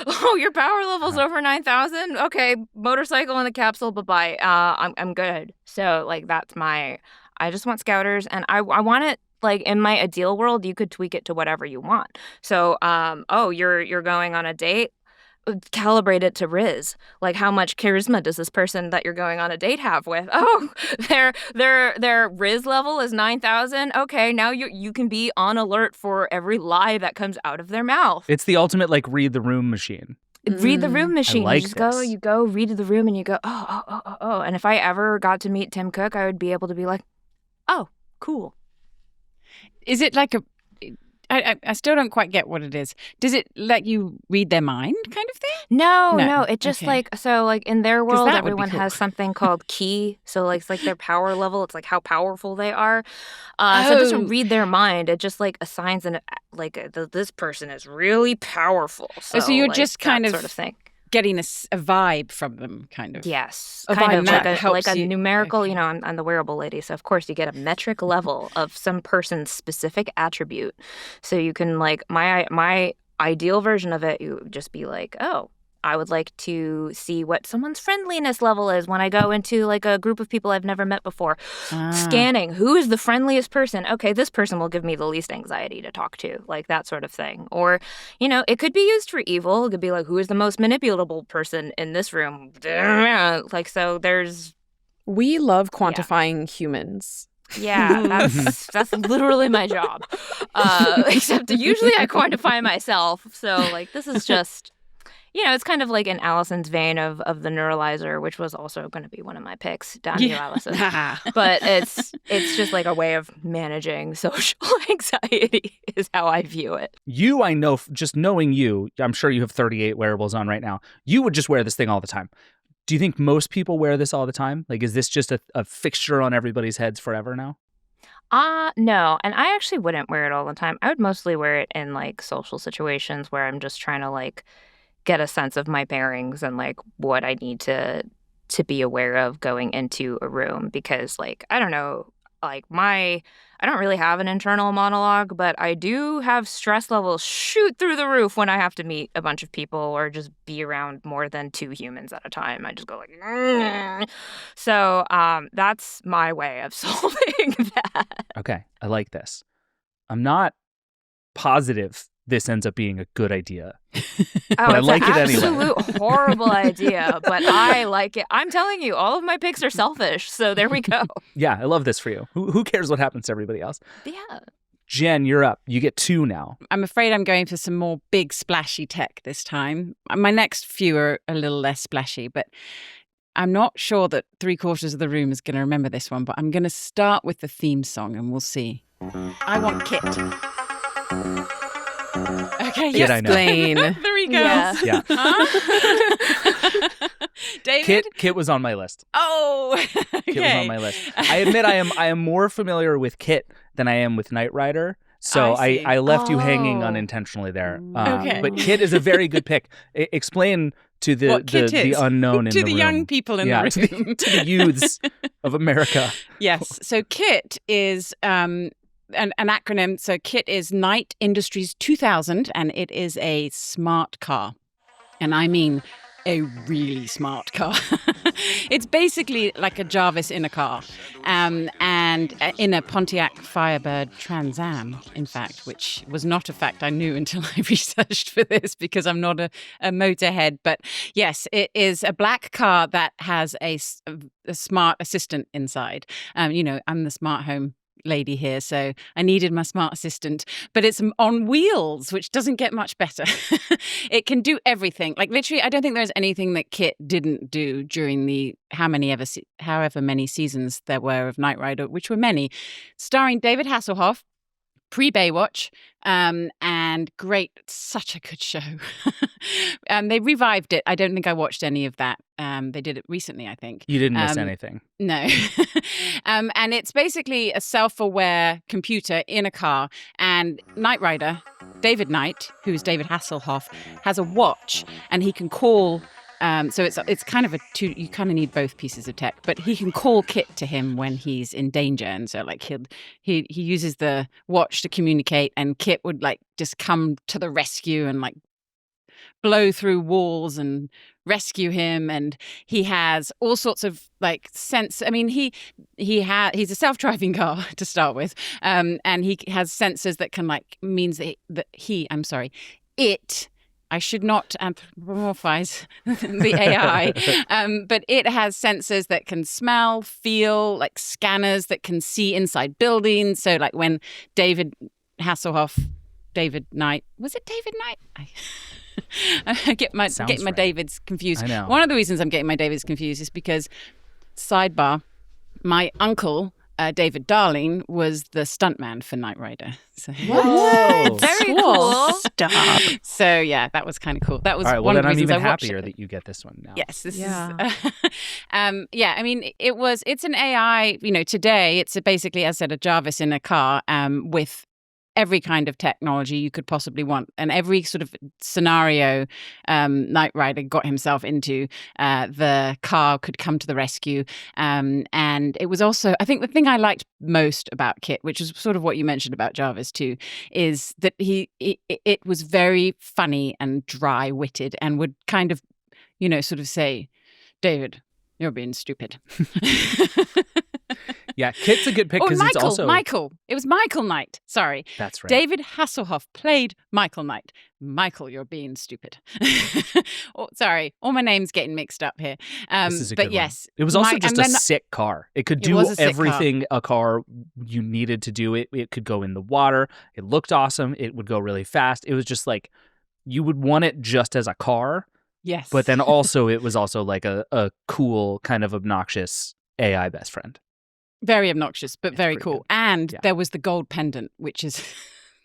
Oh, your power level's over 9,000? Okay, motorcycle in a capsule, bye-bye. I'm good. So like I just want scouters and I want it. Like in my ideal world, you could tweak it to whatever you want. So, you're going on a date, calibrate it to Riz. Like how much charisma does this person that you're going on a date have with? Oh, their Riz level is 9,000. Okay, now you can be on alert for every lie that comes out of their mouth. It's the ultimate like read the room machine. Read the room machine. I like you just this. you go read the room and you go, oh. And if I ever got to meet Tim Cook, I would be able to be like, oh, cool. Is it like I still don't quite get what it is. Does it let you read their mind kind of thing? No. It just Okay. like in their world, that would be everyone cool. has something called ki. So like, it's like their power level. It's like how powerful they are. So it doesn't read their mind. It just like assigns this person is really powerful. So you're like, just kind that of sort of thing. Getting a vibe from them, kind of. Yes, A kind vibe of that helps like a you- numerical. okay. I'm the wearable lady, so of course you get a metric level of some person's specific attribute. So you can like my ideal version of it. You would just be like, oh, I would like to see what someone's friendliness level is when I go into like a group of people I've never met before. Scanning, who is the friendliest person? Okay, this person will give me the least anxiety to talk to, like that sort of thing. Or, it could be used for evil. It could be like, who is the most manipulatable person in this room? Like, so there's, We love quantifying humans. yeah, that's literally my job. Except usually I quantify myself. So like, this is just... it's kind of like in Allison's vein of the neuralizer, which was also going to be one of my picks. Down you, Allison. But it's just like a way of managing social anxiety is how I view it. You, I know, just knowing you, I'm sure you have 38 wearables on right now. You would just wear this thing all the time. Do you think most people wear this all the time? Like, is this just a fixture on everybody's heads forever now? No. And I actually wouldn't wear it all the time. I would mostly wear it in like social situations where I'm just trying to like get a sense of my bearings and like what I need to be aware of going into a room, because like I don't know, like I don't really have an internal monologue, but I do have stress levels shoot through the roof when I have to meet a bunch of people or just be around more than 2 humans at a time. I just go like, "Grr." So that's my way of solving that. Okay, I like this. I'm not positive this ends up being a good idea. But I like it anyway. It's an absolute horrible idea, but I like it. I'm telling you, all of my picks are selfish, so there we go. Yeah, I love this for you. Who cares what happens to everybody else? Yeah. Jen, you're up. You get 2 now. I'm afraid I'm going for some more big splashy tech this time. My next few are a little less splashy, but I'm not sure that 3/4 of the room is going to remember this one, but I'm going to start with the theme song and we'll see. I want Kit. Okay, Kit, I know. Explain. There we go. Yeah. Yeah. Huh? David? Kit was on my list. Oh, okay. Kit was on my list. I admit I am more familiar with Kit than I am with Knight Rider. So I see. I left you hanging Oh. unintentionally there. Okay. But Kit is a very good pick. Explain to What Kit the is. unknown in to the the room. young people in Yeah, the room. to the youths of America. Yes. So KIT is an acronym. So KIT is Knight Industries 2000, and it is a smart car. And I mean a really smart car. It's basically like a Jarvis in a car, and in a Pontiac Firebird Trans Am, in fact, which was not a fact I knew until I researched for this because I'm not a motorhead. But yes, it is a black car that has a smart assistant inside. I'm the smart home lady here, so I needed my smart assistant. But it's on wheels, which doesn't get much better. It can do everything. Like literally, I don't think there's anything that Kit didn't do during the however many seasons there were of Knight Rider, which were many, starring David Hasselhoff, pre-Baywatch, and great, such a good show. They revived it. I don't think I watched any of that. They did it recently, I think. You didn't miss anything. No. And it's basically a self-aware computer in a car, and Knight Rider, David Knight, who's David Hasselhoff, has a watch, and he can call... so it's kind of you kind of need both pieces of tech, but he can call Kit to him when he's in danger, and so like he uses the watch to communicate, and Kit would like just come to the rescue and like blow through walls and rescue him, and he has all sorts of like sense. I mean, he's a self-driving car to start with, and he has sensors that can like means it. I should not anthropomorphize the AI, but it has sensors that can smell, feel, like scanners that can see inside buildings. So like when David Knight, was it David Knight? I get my right. Davids confused. I know. One of the reasons I'm getting my Davids confused is because, sidebar, my uncle, David Darling, was the stuntman for Knight Rider. So. Whoa. Very cool. Stop. So yeah, that was kind of cool. That was All right, one well, of the then I'm reasons even I watched happier it. that you get this one now. Yes, this Yeah. is. I mean, it's an AI. Today it's basically, as I said, a Jarvis in a car with every kind of technology you could possibly want, and every sort of scenario Knight Rider got himself into, the car could come to the rescue. And it was also, I think the thing I liked most about Kit, which is sort of what you mentioned about Jarvis too, is that it was very funny and dry-witted, and would kind of, sort of say, David, you're being stupid. Yeah, Kit's a good pick because it's also... Michael. It was Michael Knight. Sorry. That's right. David Hasselhoff played Michael Knight. Michael, you're being stupid. Sorry, all my names getting mixed up here. This is a good one. Yes. It was also just a sick car. It could do everything a car you needed to do. It could go in the water. It looked awesome. It would go really fast. It was just like, you would want it just as a car. Yes. But then also, it was also like a cool, kind of obnoxious AI best friend. Very obnoxious, but It's very pretty cool. good. And there was the gold pendant, which is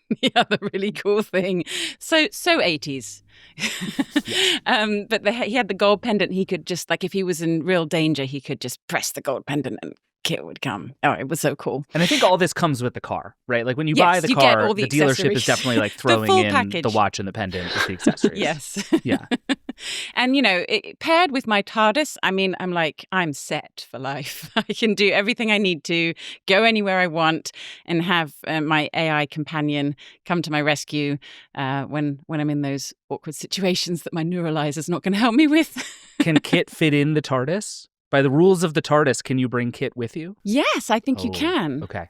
the other really cool thing. So 80s. Yes. But he had the gold pendant. He could just, like, if he was in real danger, he could just press the gold pendant and Kit would come. Oh, it was so cool. And I think all this comes with the car, right? Like when you Yes, buy the you get car, all the the dealership accessories. is definitely like The throwing full in package. the watch and the pendant as the accessories. Yes. Yeah. And, paired with my TARDIS, I mean, I'm set for life. I can do everything I need to, go anywhere I want, and have my AI companion come to my rescue when I'm in those awkward situations that my neuralizer's not going to help me with. Can Kit fit in the TARDIS? By the rules of the TARDIS, can you bring Kit with you? Yes, I think you can. Okay.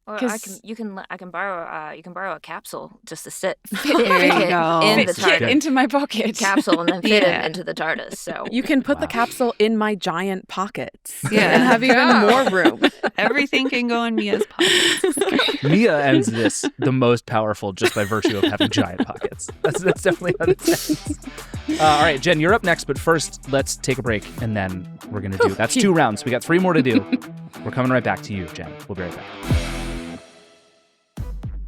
Or I can borrow a capsule just to fit There you go. in the Fit Kit TARDIS into my pocket. capsule and then fit Yeah. him into the TARDIS. So You can put the Wow. capsule in my giant pockets Yeah. and have even more room. Everything can go in Mia's pockets. Mia ends this the most powerful just by virtue of having giant pockets. That's definitely how it ends. All right, Jen, you're up next, but first let's take a break and then we're going to do... That's 2 rounds. We got 3 more to do. We're coming right back to you, Jen. We'll be right back.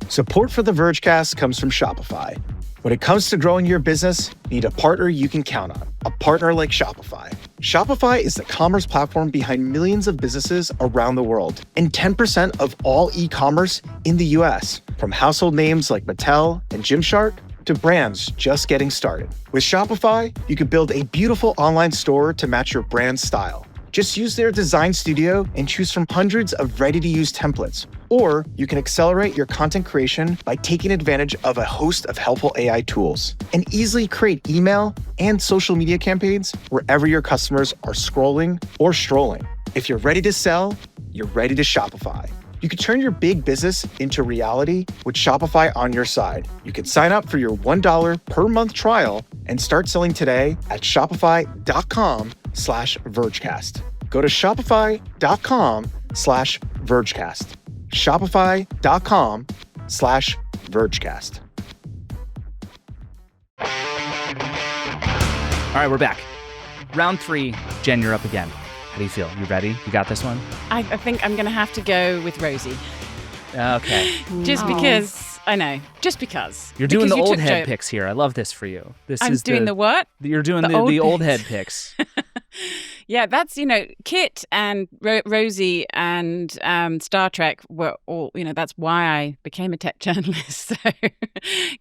Support for the Vergecast comes from Shopify. When it comes to growing your business, you need a partner you can count on. A partner like Shopify. Shopify is the commerce platform behind millions of businesses around the world and 10% of all e-commerce in the US. From household names like Mattel and Gymshark to brands just getting started. With Shopify, you can build a beautiful online store to match your brand's style. Just use their design studio and choose from hundreds of ready-to-use templates. Or you can accelerate your content creation by taking advantage of a host of helpful AI tools and easily create email and social media campaigns wherever your customers are scrolling or strolling. If you're ready to sell, you're ready to Shopify. You can turn your big business into reality with Shopify on your side. You can sign up for your $1 per month trial and start selling today at shopify.com/Vergecast. Go to shopify.com/Vergecast. Shopify.com/Vergecast. All right, we're back. Round 3. Jen, you're up again. How do you feel? You ready? You got this one? I think I'm going to have to go with Rosie. Okay. Just because, I know, just because. You're doing Because the you old took head Joe- picks here. I love this for you. I'm doing the what? You're doing The the old old picks. head picks. Yeah, that's, Kit and Rosie and Star Trek were all, that's why I became a tech journalist. So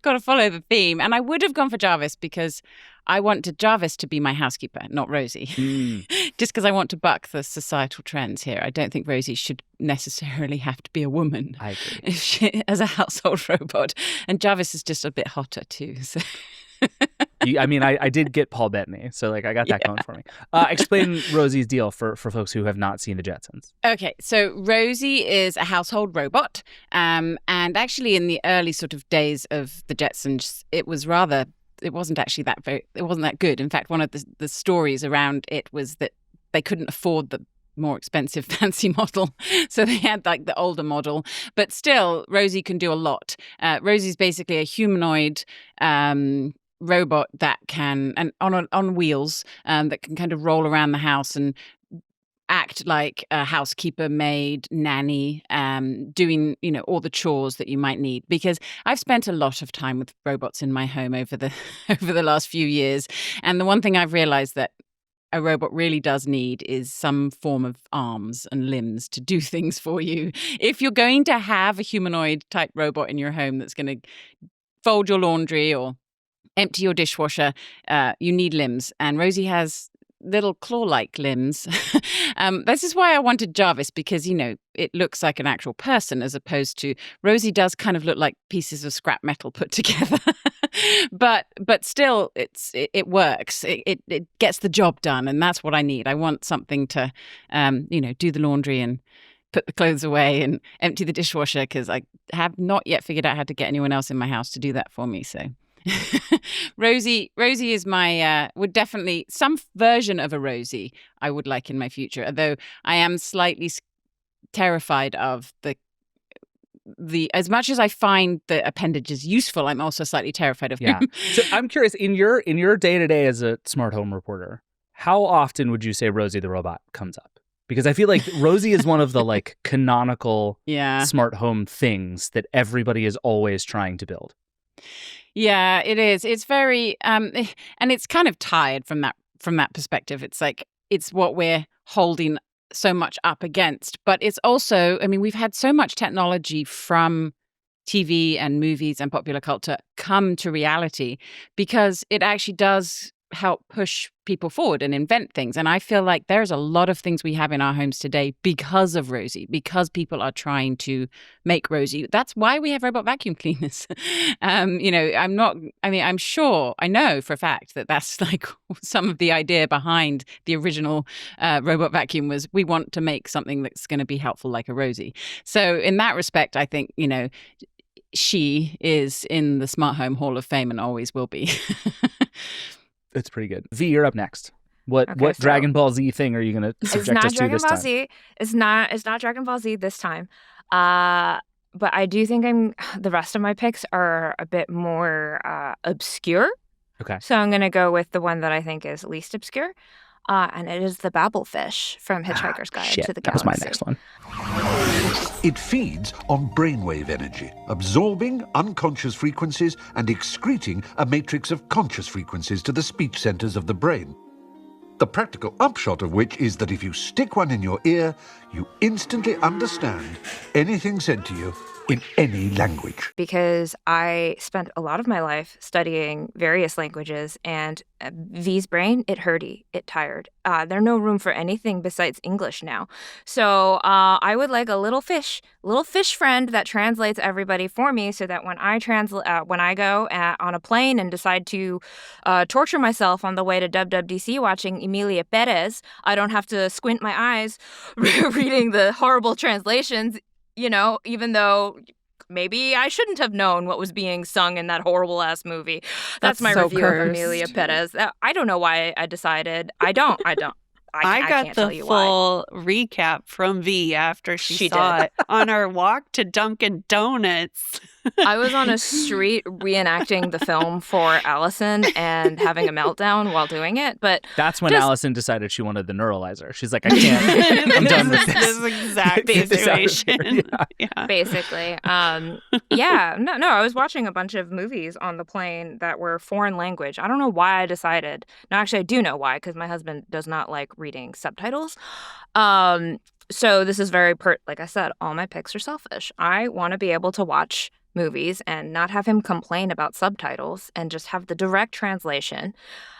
got to follow the theme. And I would have gone for Jarvis because I wanted Jarvis to be my housekeeper, not Rosie. Just because I want to buck the societal trends here. I don't think Rosie should necessarily have to be a woman. I agree. If she, as a household robot. And Jarvis is just a bit hotter too. So. I did get Paul Bettany, so I got that going for me. Explain Rosie's deal for folks who have not seen the Jetsons. Okay, so Rosie is a household robot, and actually in the early sort of days of the Jetsons, it wasn't actually it wasn't that good. In fact, one of the stories around it was that they couldn't afford the more expensive fancy model, so they had the older model. But still, Rosie can do a lot. Rosie's basically a humanoid robot that can, and on wheels, that can kind of roll around the house and act like a housekeeper, maid, nanny, doing all the chores that you might need. Because I've spent a lot of time with robots in my home over the last few years, and the one thing I've realized that a robot really does need is some form of arms and limbs to do things for you. If you're going to have a humanoid type robot in your home that's going to fold your laundry or empty your dishwasher, you need limbs. And Rosie has little claw-like limbs. This is why I wanted Jarvis, because, it looks like an actual person as opposed to Rosie does kind of look like pieces of scrap metal put together. but still, it works. It gets the job done, and that's what I need. I want something to, do the laundry and put the clothes away and empty the dishwasher, because I have not yet figured out how to get anyone else in my house to do that for me. So Rosie is my would definitely some version of a Rosie I would like in my future, although I am slightly terrified of the as much as I find the appendages useful, I'm also slightly terrified of him. So I'm curious, in your day-to-day as a smart home reporter, how often would you say Rosie the robot comes up? Because I feel like Rosie is one of the canonical smart home things that everybody is always trying to build. Yeah, it is. It's very, and it's kind of tired from that perspective. It's it's what we're holding so much up against. But it's also, we've had so much technology from TV and movies and popular culture come to reality because it actually does help push people forward and invent things. And I feel like there's a lot of things we have in our homes today because of Rosie, because people are trying to make Rosie. That's why we have robot vacuum cleaners. I'm sure, I know for a fact that that's some of the idea behind the original robot vacuum was we want to make something that's going to be helpful like a Rosie. So in that respect, I think, she is in the Smart Home Hall of Fame and always will be. It's pretty good. V, you're up next. What Okay, so Dragon Ball Z thing are you going to subject us to this time? It's not Dragon Ball Z this time. But I do think the rest of my picks are a bit more obscure. Okay. So I'm going to go with the one that I think is least obscure. And it is the Babelfish from Hitchhiker's Guide to the Galaxy. That was my next one. It feeds on brainwave energy, absorbing unconscious frequencies and excreting a matrix of conscious frequencies to the speech centers of the brain. The practical upshot of which is that if you stick one in your ear, you instantly understand anything said to you in any language. Because I spent a lot of my life studying various languages, and V's brain, it hurty, it tired. There's no room for anything besides English now. So I would like a little fish friend that translates everybody for me, so that when I go on a plane and decide to torture myself on the way to WWDC watching Emilia Perez, I don't have to squint my eyes reading the horrible translations. Even though maybe I shouldn't have known what was being sung in that horrible ass movie. That's my so review cursed. of Emilia Perez. I don't know why I decided. I don't. I got can't the tell you why. full recap from V after she saw did. it on our walk to Dunkin' Donuts. I was on a street reenacting the film for Allison and having a meltdown while doing it. But That's when Allison decided she wanted the neuralizer. She's like, I can't. I'm done with this. This exact Get this out of situation. here. Yeah. basically, no, I was watching a bunch of movies on the plane that were foreign language. I don't know why I decided. No, actually, I do know why, because my husband does not like reading subtitles. So this is very like I said, all my picks are selfish. I want to be able to watch movies and not have him complain about subtitles and just have the direct translation.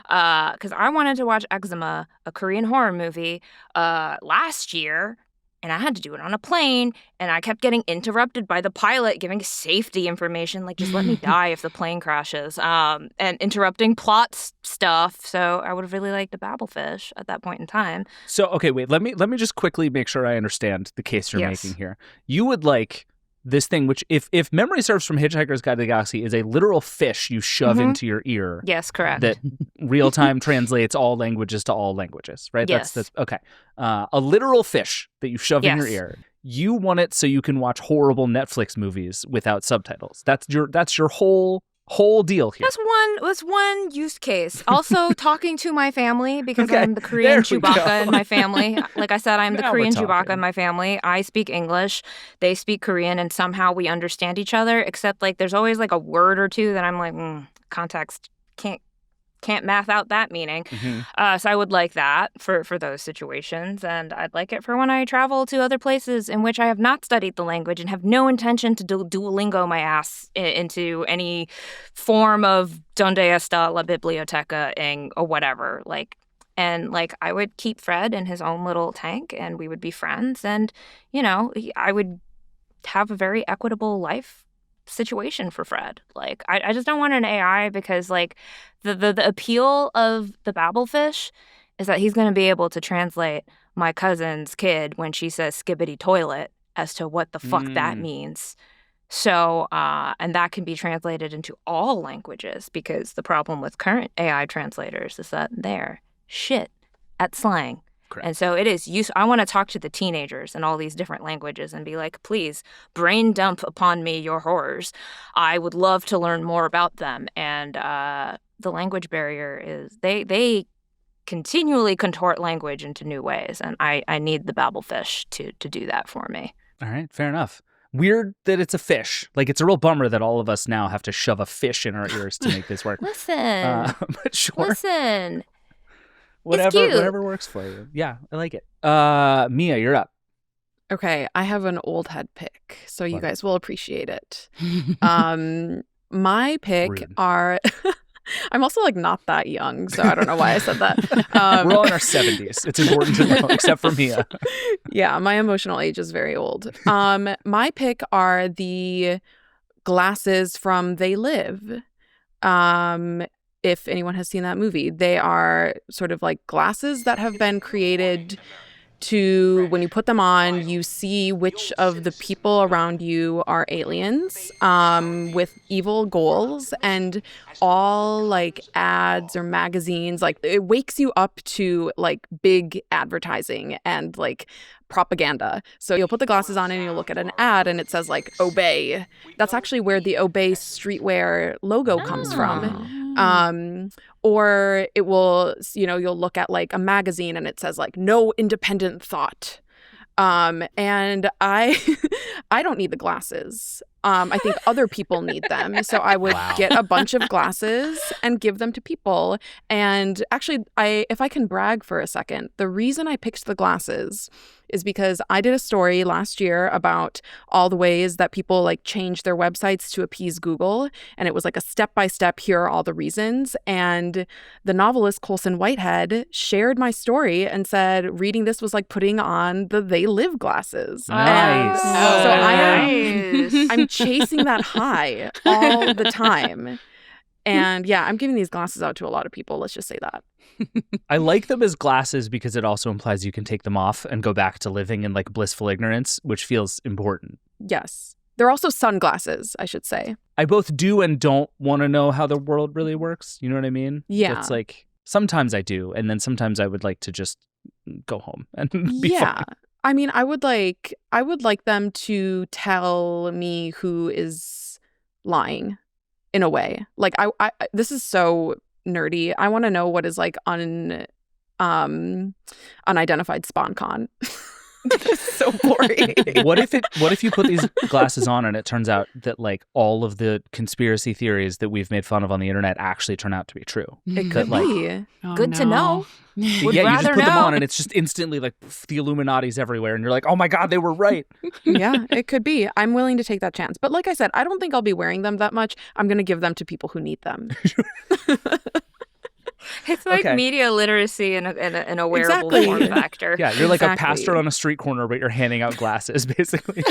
Because I wanted to watch Eczema, a Korean horror movie, last year, and I had to do it on a plane, and I kept getting interrupted by the pilot giving safety information, like, just let me die if the plane crashes, and interrupting plot stuff. So I would have really liked a Babelfish at that point in time. So, okay, wait, let me just quickly make sure I understand the case you're Yes. making here. You would like this thing, which if memory serves from Hitchhiker's Guide to the Galaxy, is a literal fish you shove into your ear Yes, correct. that real-time translates all languages to all languages, right? Yes. That's okay. A literal fish that you shove in your Yes. ear. You want it so you can watch horrible Netflix movies without subtitles. That's your whole deal here. That's one use case. Also, talking to my family, because Okay, I'm the Korean there we Chewbacca go. in my family. Like I said, I'm the Now we're Korean Chewbacca talking. in my family. I speak English. They speak Korean, and somehow we understand each other, except, like, there's always, like, a word or two that I'm like, context, can't math out that meaning. So I would like that for those situations, and I'd like it for when I travel to other places in which I have not studied the language and have no intention to Duolingo my ass into any form of donde está la biblioteca or whatever. And I would keep Fred in his own little tank, and we would be friends, and I would have a very equitable life situation for Fred. I just don't want an AI, because the appeal of the Babelfish is that he's going to be able to translate my cousin's kid when she says skibbity toilet as to what the fuck that means. So, and that can be translated into all languages, because the problem with current AI translators is that they're shit at slang. Correct. And so it is I want to talk to the teenagers in all these different languages and be like, please brain dump upon me your horrors. I would love to learn more about them. And the language barrier is they continually contort language into new ways. And I need the Babelfish to do that for me. All right, fair enough. Weird that it's a fish. It's a real bummer that all of us now have to shove a fish in our ears to make this work. Listen. But sure. Listen. Whatever works for you. Yeah, I like it. Mia, you're up. Okay, I have an old head pick, so you Love guys will appreciate it. My pick Rude. are... I'm also not that young, so I don't know why I said that. We're all in our 70s. It's important to know, except for Mia. Yeah, my emotional age is very old. My pick are the glasses from They Live. If anyone has seen that movie, they are sort of like glasses that have been created to, when you put them on, you see which of the people around you are aliens with evil goals, and all ads or magazines, it wakes you up to big advertising and propaganda. So you'll put the glasses on and you'll look at an ad and it says obey. That's actually where the Obey streetwear logo comes from. Or it will, you'll look at a magazine and it says no independent thought. And I don't need the glasses. I think other people need them. So I would get a bunch of glasses and give them to people. And actually, if I can brag for a second, the reason I picked the glasses is because I did a story last year about all the ways that people change their websites to appease Google. And it was a step-by-step, here are all the reasons. And the novelist Colson Whitehead shared my story and said, reading this was like putting on the They Live glasses. Nice. So I'm chasing that high all the time. And yeah, I'm giving these glasses out to a lot of people. Let's just say that. I like them as glasses because it also implies you can take them off and go back to living in blissful ignorance, which feels important. Yes. They're also sunglasses, I should say. I both do and don't want to know how the world really works. You know what I mean? Yeah. It's sometimes I do, and then sometimes I would like to just go home and be fine. I mean, I would like them to tell me who is lying in a way. Like I this is so nerdy. I want to know what is like unidentified SpawnCon. It's so boring. What if you put these glasses on and it turns out that like all of the conspiracy theories that we've made fun of on the internet actually turn out to be true? It could be. Good to know. Would you just rather put them know. on and it's just instantly like the Illuminati's everywhere and you're like, oh my God, they were right. Yeah, it could be. I'm willing to take that chance. But like I said, I don't think I'll be wearing them that much. I'm going to give them to people who need them. It's like media literacy in a wearable form factor. Yeah, you're like a pastor on a street corner, but you're handing out glasses, basically.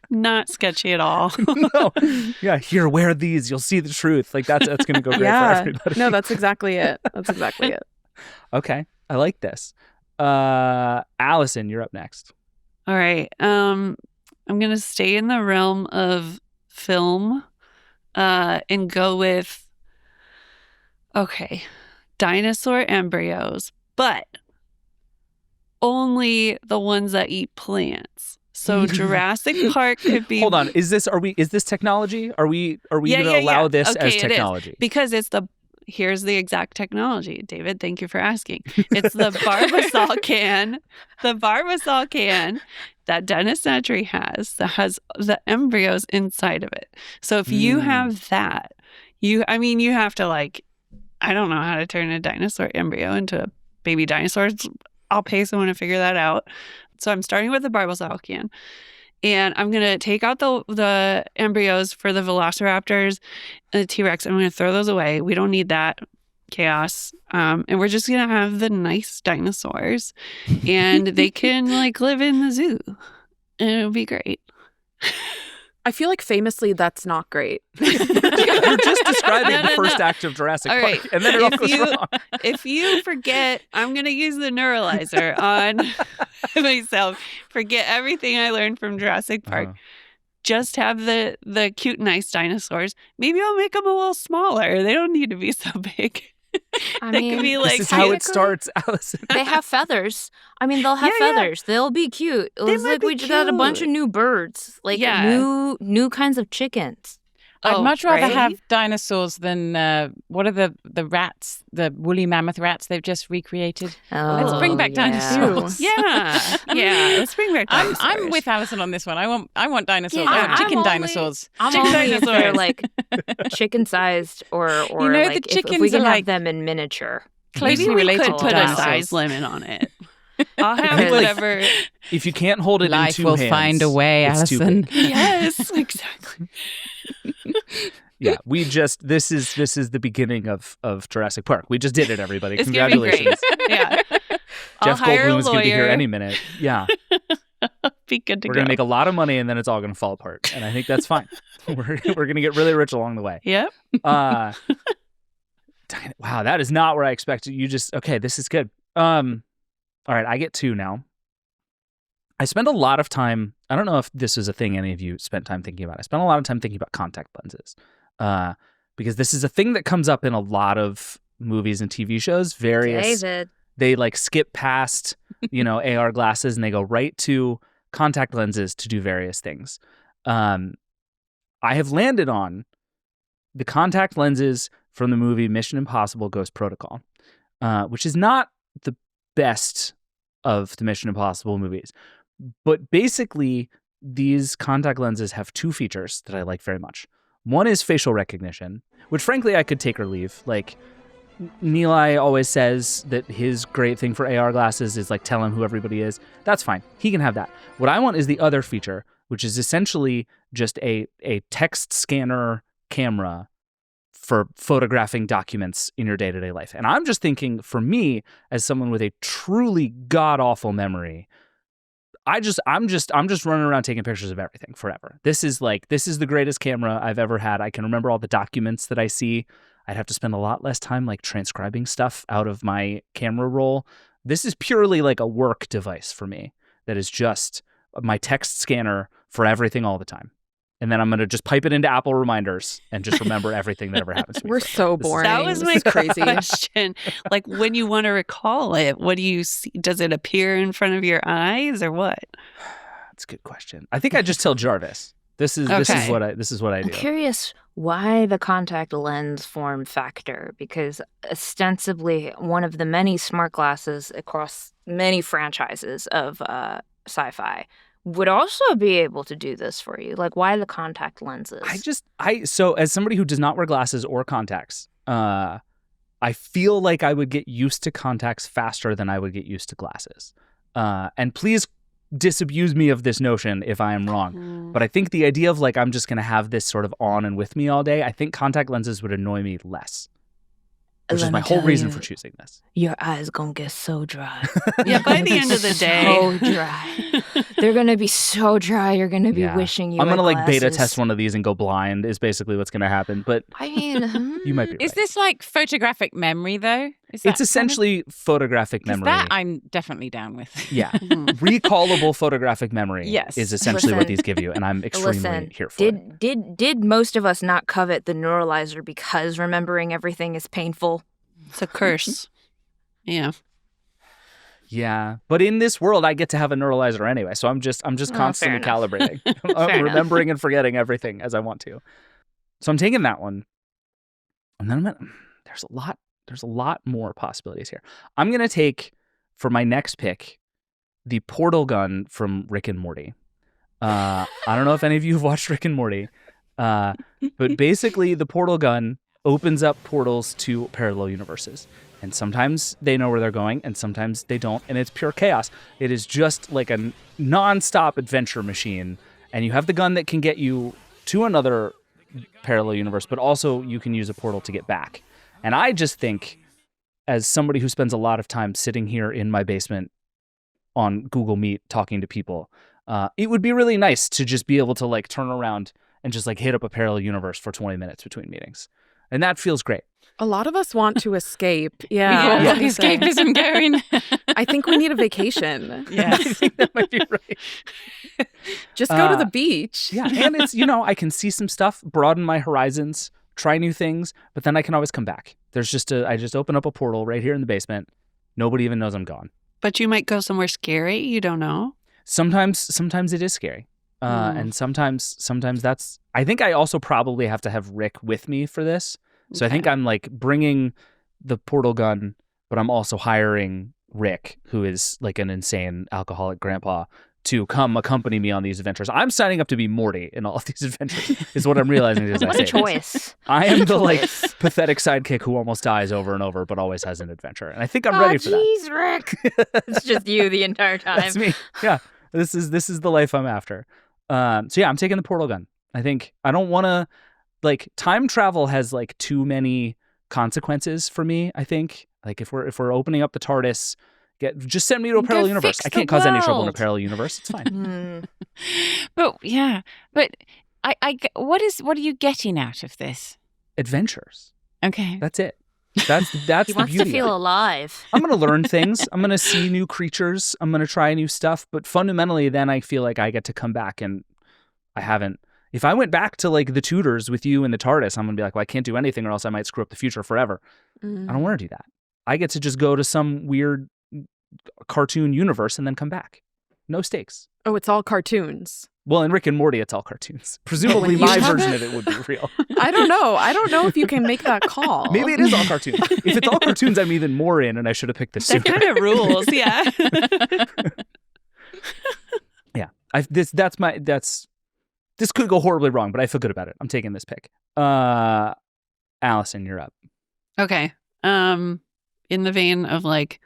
Not sketchy at all. No. Yeah, here, wear these. You'll see the truth. Like that's going to go great for everybody. No, that's exactly it. That's exactly it. Okay, I like this. Allison, you're up next. All right. I'm going to stay in the realm of film and go with dinosaur embryos, but only the ones that eat plants. So Jurassic Park could be. Hold on, is this technology? Are we going to allow this as technology? Because here's the exact technology. David, thank you for asking. It's the Barbasol can. The Barbasol can that Dennis Nedry has that has the embryos inside of it. So if you have that, you have to like, I don't know how to turn a dinosaur embryo into a baby dinosaur. I'll pay someone to figure that out. So I'm starting with the Barbasol can. And I'm going to take out the embryos for the Velociraptors and the T-Rex. I'm going to throw those away. We don't need that chaos. And we're just going to have the nice dinosaurs. And they can like live in the zoo. And it'll be great. I feel like famously that's not great. You're just describing the first act of Jurassic Park, and then it all goes wrong. If you forget, I'm going to use the neuralizer on myself. Forget everything I learned from Jurassic Park. Just have the cute, nice dinosaurs. Maybe I'll make them a little smaller. They don't need to be so big. I mean, could be like, this is how it starts, Allison. They have feathers. I mean, they'll have feathers. They'll be cute. It was like we just got a bunch of new birds, like new kinds of chickens. I'd much rather have dinosaurs than what are the rats, the woolly mammoth rats they've just recreated. Let's bring back dinosaurs. Yeah, let's bring back dinosaurs. I'm with Allison on this one. I want dinosaurs. Yeah, I want chicken dinosaurs. I'm chicken only if they're like chicken-sized or like the if we can have like them in miniature. Closely Maybe we related could to put dinosaurs. a size limit on it. I'll have whatever. If you can't hold it Life in two will hands, find a way, it's too Allison. big. Yes, exactly. Yeah, this is the beginning of Jurassic Park. We just did it, everybody. It's gonna be great. Congratulations. Yeah. Jeff Goldblum is going to be here any minute. Yeah. Be good to We're go. going to make a lot of money and then it's all going to fall apart. And I think that's fine. We're going to get really rich along the way. Yep. Wow, that is not where I expected. This is good. All right, I get two now. I spend a lot of time, I don't know if this is a thing any of you spent time thinking about. I spent a lot of time thinking about contact lenses because this is a thing that comes up in a lot of movies and TV shows. David. They like skip past, AR glasses and they go right to contact lenses to do various things. I have landed on the contact lenses from the movie Mission Impossible Ghost Protocol, which is not the best of the Mission Impossible movies. But basically, these contact lenses have two features that I like very much. One is facial recognition, which frankly I could take or leave. Like, Neeli always says that his great thing for AR glasses is like tell him who everybody is. That's fine. He can have that. What I want is the other feature, which is essentially just a text scanner camera for photographing documents in your day-to-day life. And I'm just thinking, for me, as someone with a truly god-awful memory, I'm just running around taking pictures of everything forever. This is the greatest camera I've ever had. I can remember all the documents that I see. I'd have to spend a lot less time like transcribing stuff out of my camera roll. This is purely like a work device for me that is just my text scanner for everything all the time. And then I'm going to just pipe it into Apple reminders and just remember everything that ever happens to me. We're so boring. That was This my is crazy. question. Like, when you want to recall it, what do you see? Does it appear in front of your eyes or what? That's a good question. I think I just tell Jarvis. This is what I do. I'm curious why the contact lens form factor, because ostensibly one of the many smart glasses across many franchises of sci-fi would also be able to do this for you. Like, why the contact lenses? So as somebody who does not wear glasses or contacts, I feel like I would get used to contacts faster than I would get used to glasses. And please disabuse me of this notion if I am wrong. But I think the idea of like, I'm just going to have this sort of on and with me all day, I think contact lenses would annoy me less. Which is my whole reason for choosing this. Your eyes gonna get so dry. Yeah, by the end of the day. So dry. They're gonna be so dry, you're gonna be wishing you I'm gonna had like beta glasses. test one of these and go blind is basically what's gonna happen. But I mean, you might be right. Is this like photographic memory, though? Is that It's essentially photographic kind of, memory. that I'm definitely down with. Yeah. Recallable photographic memory Yes. is essentially what Listen. these give you. And I'm extremely here for it. Did most of us not covet the neuralizer because remembering everything is painful? It's a curse. Yeah. Yeah. But in this world, I get to have a neuralizer anyway. So I'm just constantly fair enough. calibrating. Fair I'm enough. remembering and forgetting everything as I want to. So I'm taking that one. And then there's a lot more possibilities here. I'm going to take, for my next pick, the portal gun from Rick and Morty. I don't know if any of you have watched Rick and Morty, but basically the portal gun opens up portals to parallel universes. And sometimes they know where they're going, and sometimes they don't, and it's pure chaos. It is just like a non-stop adventure machine, and you have the gun that can get you to another parallel universe, but also you can use a portal to get back. And I just think, as somebody who spends a lot of time sitting here in my basement on Google Meet talking to people, it would be really nice to just be able to like turn around and just like hit up a parallel universe for 20 minutes between meetings. And that feels great. A lot of us want to escape. We Yeah. got I the was gonna say. escapism going. I think we need a vacation. I Yes. think that might be right. Just go to the beach. Yeah, and it's, I can see some stuff, broaden my horizons, try new things, but then I can always come back. There's I just open up a portal right here in the basement. Nobody even knows I'm gone. But you might go somewhere scary. You don't know. Sometimes it is scary. And sometimes that's, I think I also probably have to have Rick with me for this. So I think I'm like bringing the portal gun, but I'm also hiring Rick, who is like an insane alcoholic grandpa, to come accompany me on these adventures. I'm signing up to be Morty in all of these adventures, is what I'm realizing as I What say a choice. I am the like pathetic sidekick who almost dies over and over, but always has an adventure. And I think I'm ready for that. Jeez, Rick. It's just you the entire time. That's me. Yeah. This is the life I'm after. So yeah, I'm taking the portal gun. I think I don't want to, like, time travel has like too many consequences for me. I think like if we're opening up the TARDIS, just send me to a Go parallel universe. fix I the can't cause any trouble in a world. parallel universe. It's fine. But what are you getting out of this? Adventures. Okay. That's it. That's He the wants beauty to of feel it. alive. I'm going to learn things. I'm going to see new creatures. I'm going to try new stuff. But fundamentally, then I feel like I get to come back, and I haven't. If I went back to like the Tudors with you in the TARDIS, I'm going to be like, well, I can't do anything or else I might screw up the future forever. I don't want to do that. I get to just go to some weird cartoon universe and then come back. No stakes. Oh, it's all cartoons. Well, in Rick and Morty, it's all cartoons. Presumably you my have version it? of it would be real. I don't know. I don't know if you can make that call. Maybe it is all cartoons. If it's all cartoons, I'm even more in, and I should have picked this That sooner. kind of rules. Yeah. Yeah. This could go horribly wrong, but I feel good about it. I'm taking this pick. Allison, you're up. Okay. In the vein of like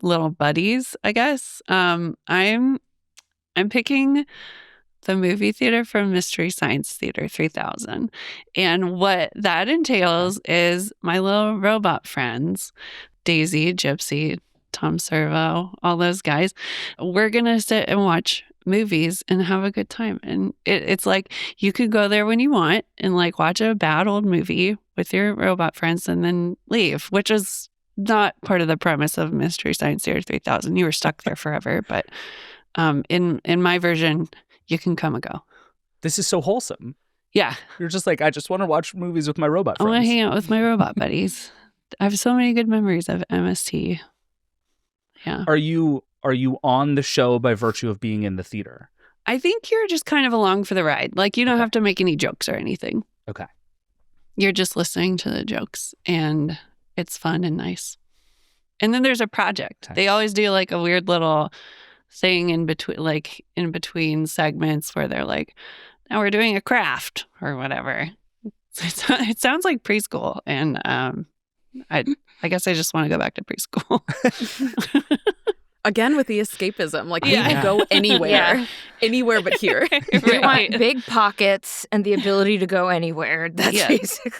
little buddies, I guess. I'm picking the movie theater from Mystery Science Theater 3000. And what that entails is my little robot friends, Daisy, Gypsy, Tom Servo, all those guys. We're going to sit and watch movies and have a good time. And it's like you could go there when you want and like watch a bad old movie with your robot friends and then leave, which is not part of the premise of Mystery Science Theater 3000. You were stuck there forever. But in my version, you can come and go. This is so wholesome. Yeah. You're just like, I just want to watch movies with my robot I want to friends. hang out with my robot buddies. I have so many good memories of MST. Yeah. Are you on the show by virtue of being in the theater? I think you're just kind of along for the ride. Like, you don't have to make any jokes or anything. Okay. You're just listening to the jokes, and it's fun and nice. And then there's a project. Okay. They always do like a weird little thing in between segments where they're like, now we're doing a craft or whatever. It sounds like preschool, and I guess I just want to go back to preschool. Again with the escapism, like Yeah. we will go anywhere, Yeah. anywhere but here. We want big pockets and the ability to go anywhere. That's Yeah. basically.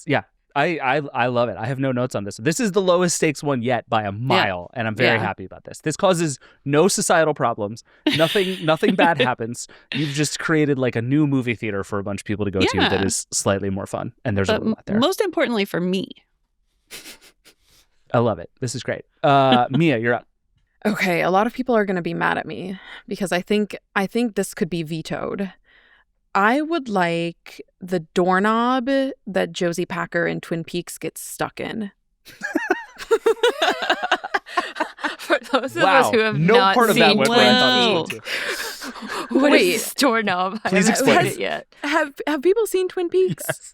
Yeah. I love it. I have no notes on this. This is the lowest stakes one yet by a mile, and I'm very Yeah. happy about this. This causes no societal problems. Nothing bad happens. You've just created like a new movie theater for a bunch of people to go to Yeah. that is slightly more fun, and there's a But lot there. most importantly for me, I love it. This is great. Mia, you're up. Okay, a lot of people are going to be mad at me because I think this could be vetoed. I would like the doorknob that Josie Packer in Twin Peaks gets stuck in. For those of Wow. us who have No not part of that seen went Twin where I thought it was Peaks, going to. what Wait. is this doorknob? I Please haven't explain. seen it yet. Have people seen Twin Peaks? Yes.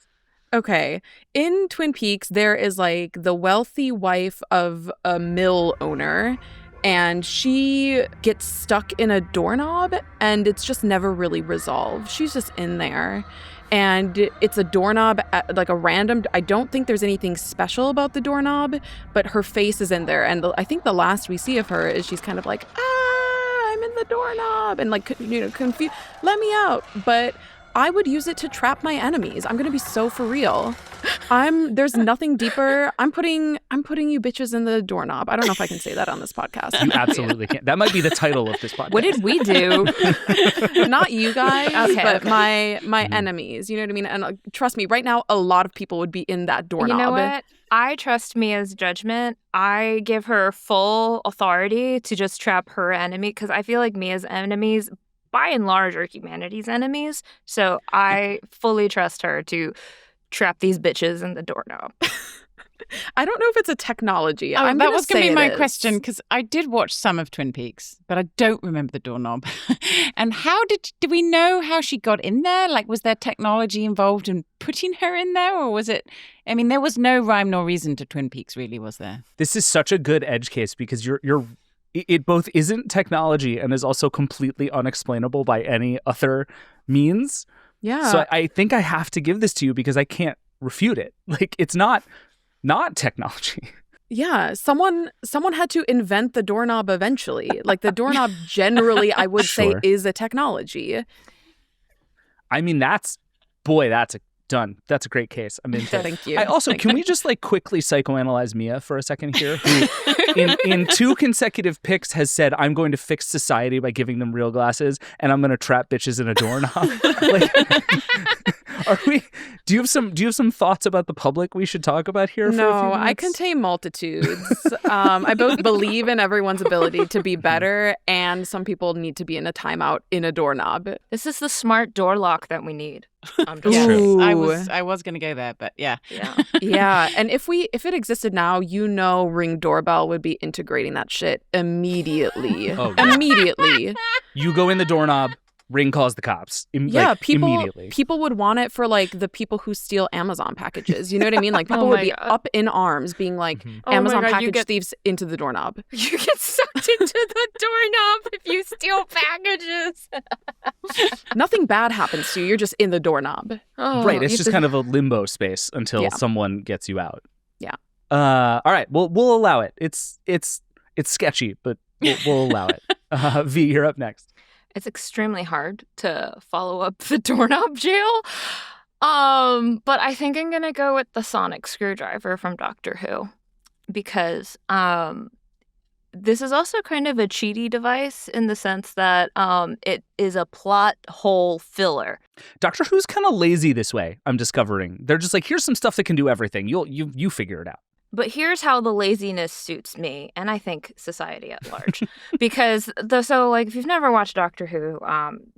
Okay. In Twin Peaks, there is like the wealthy wife of a mill owner, and she gets stuck in a doorknob, and it's just never really resolved. She's just in there. And it's a doorknob, like a random. I don't think there's anything special about the doorknob, but her face is in there. And I think the last we see of her is she's kind of like, I'm in the doorknob, and like, confused. Let me out. But I would use it to trap my enemies. I'm gonna be so for real. There's nothing deeper. I'm putting you bitches in the doorknob. I don't know if I can say that on this podcast. You absolutely can't. That might be the title of this podcast. What did we do? Not you guys, Okay, but okay. my enemies. You know what I mean? And trust me, right now, a lot of people would be in that doorknob. You know what? I trust Mia's judgment. I give her full authority to just trap her enemy because I feel like Mia's enemies, by and large, are humanity's enemies. So I fully trust her to trap these bitches in the doorknob. I don't know if it's a technology. Oh, I'm that gonna was going to say be it my is. question because I did watch some of Twin Peaks, but I don't remember the doorknob. And how did we know how she got in there? Like, was there technology involved in putting her in there, or was it? I mean, there was no rhyme nor reason to Twin Peaks, really, was there? This is such a good edge case because it both isn't technology and is also completely unexplainable by any other means. Yeah. So I think I have to give this to you because I can't refute it. Like, it's not technology. Yeah, someone had to invent the doorknob eventually. Like the doorknob generally, I would say, Sure. is a technology. I mean, that's done. That's a great case. I mean, Thank you. I also, can we just like quickly psychoanalyze Mia for a second here, who in 2 consecutive picks has said, I'm going to fix society by giving them real glasses and I'm going to trap bitches in a doorknob. Like, do you have some thoughts about the public we should talk about here? For a few No, I minutes? contain multitudes. I both believe in everyone's ability to be better, and some people need to be in a timeout in a doorknob. This is the smart door lock that we need. I'm just Yes. Ooh. I was going to go there, but yeah. yeah. Yeah, and if it existed now, Ring doorbell would be integrating that shit immediately. Oh, yeah. Immediately. You go in the doorknob, Ring calls the cops. Yeah, Immediately. people would want it for like the people who steal Amazon packages. You know what I mean? Like people Oh would my be God. up in arms being like, Mhm. Oh my Amazon God, you package get- thieves into the doorknob. You get sucked into the doorknob if you steal packages. Nothing bad happens to you. You're just in the doorknob. Oh, Right, it's you just have kind of a limbo space until Yeah. someone gets you out. Yeah. All right, we'll allow it. It's sketchy, but we'll allow it. V, you're up next. It's extremely hard to follow up the doorknob jail. But I think I'm gonna go with the sonic screwdriver from Doctor Who because this is also kind of a cheaty device in the sense that it is a plot hole filler. Doctor Who's kind of lazy this way, I'm discovering. They're just like, here's some stuff that can do everything. You figure it out. But here's how the laziness suits me, and I think society at large. Because if you've never watched Doctor Who,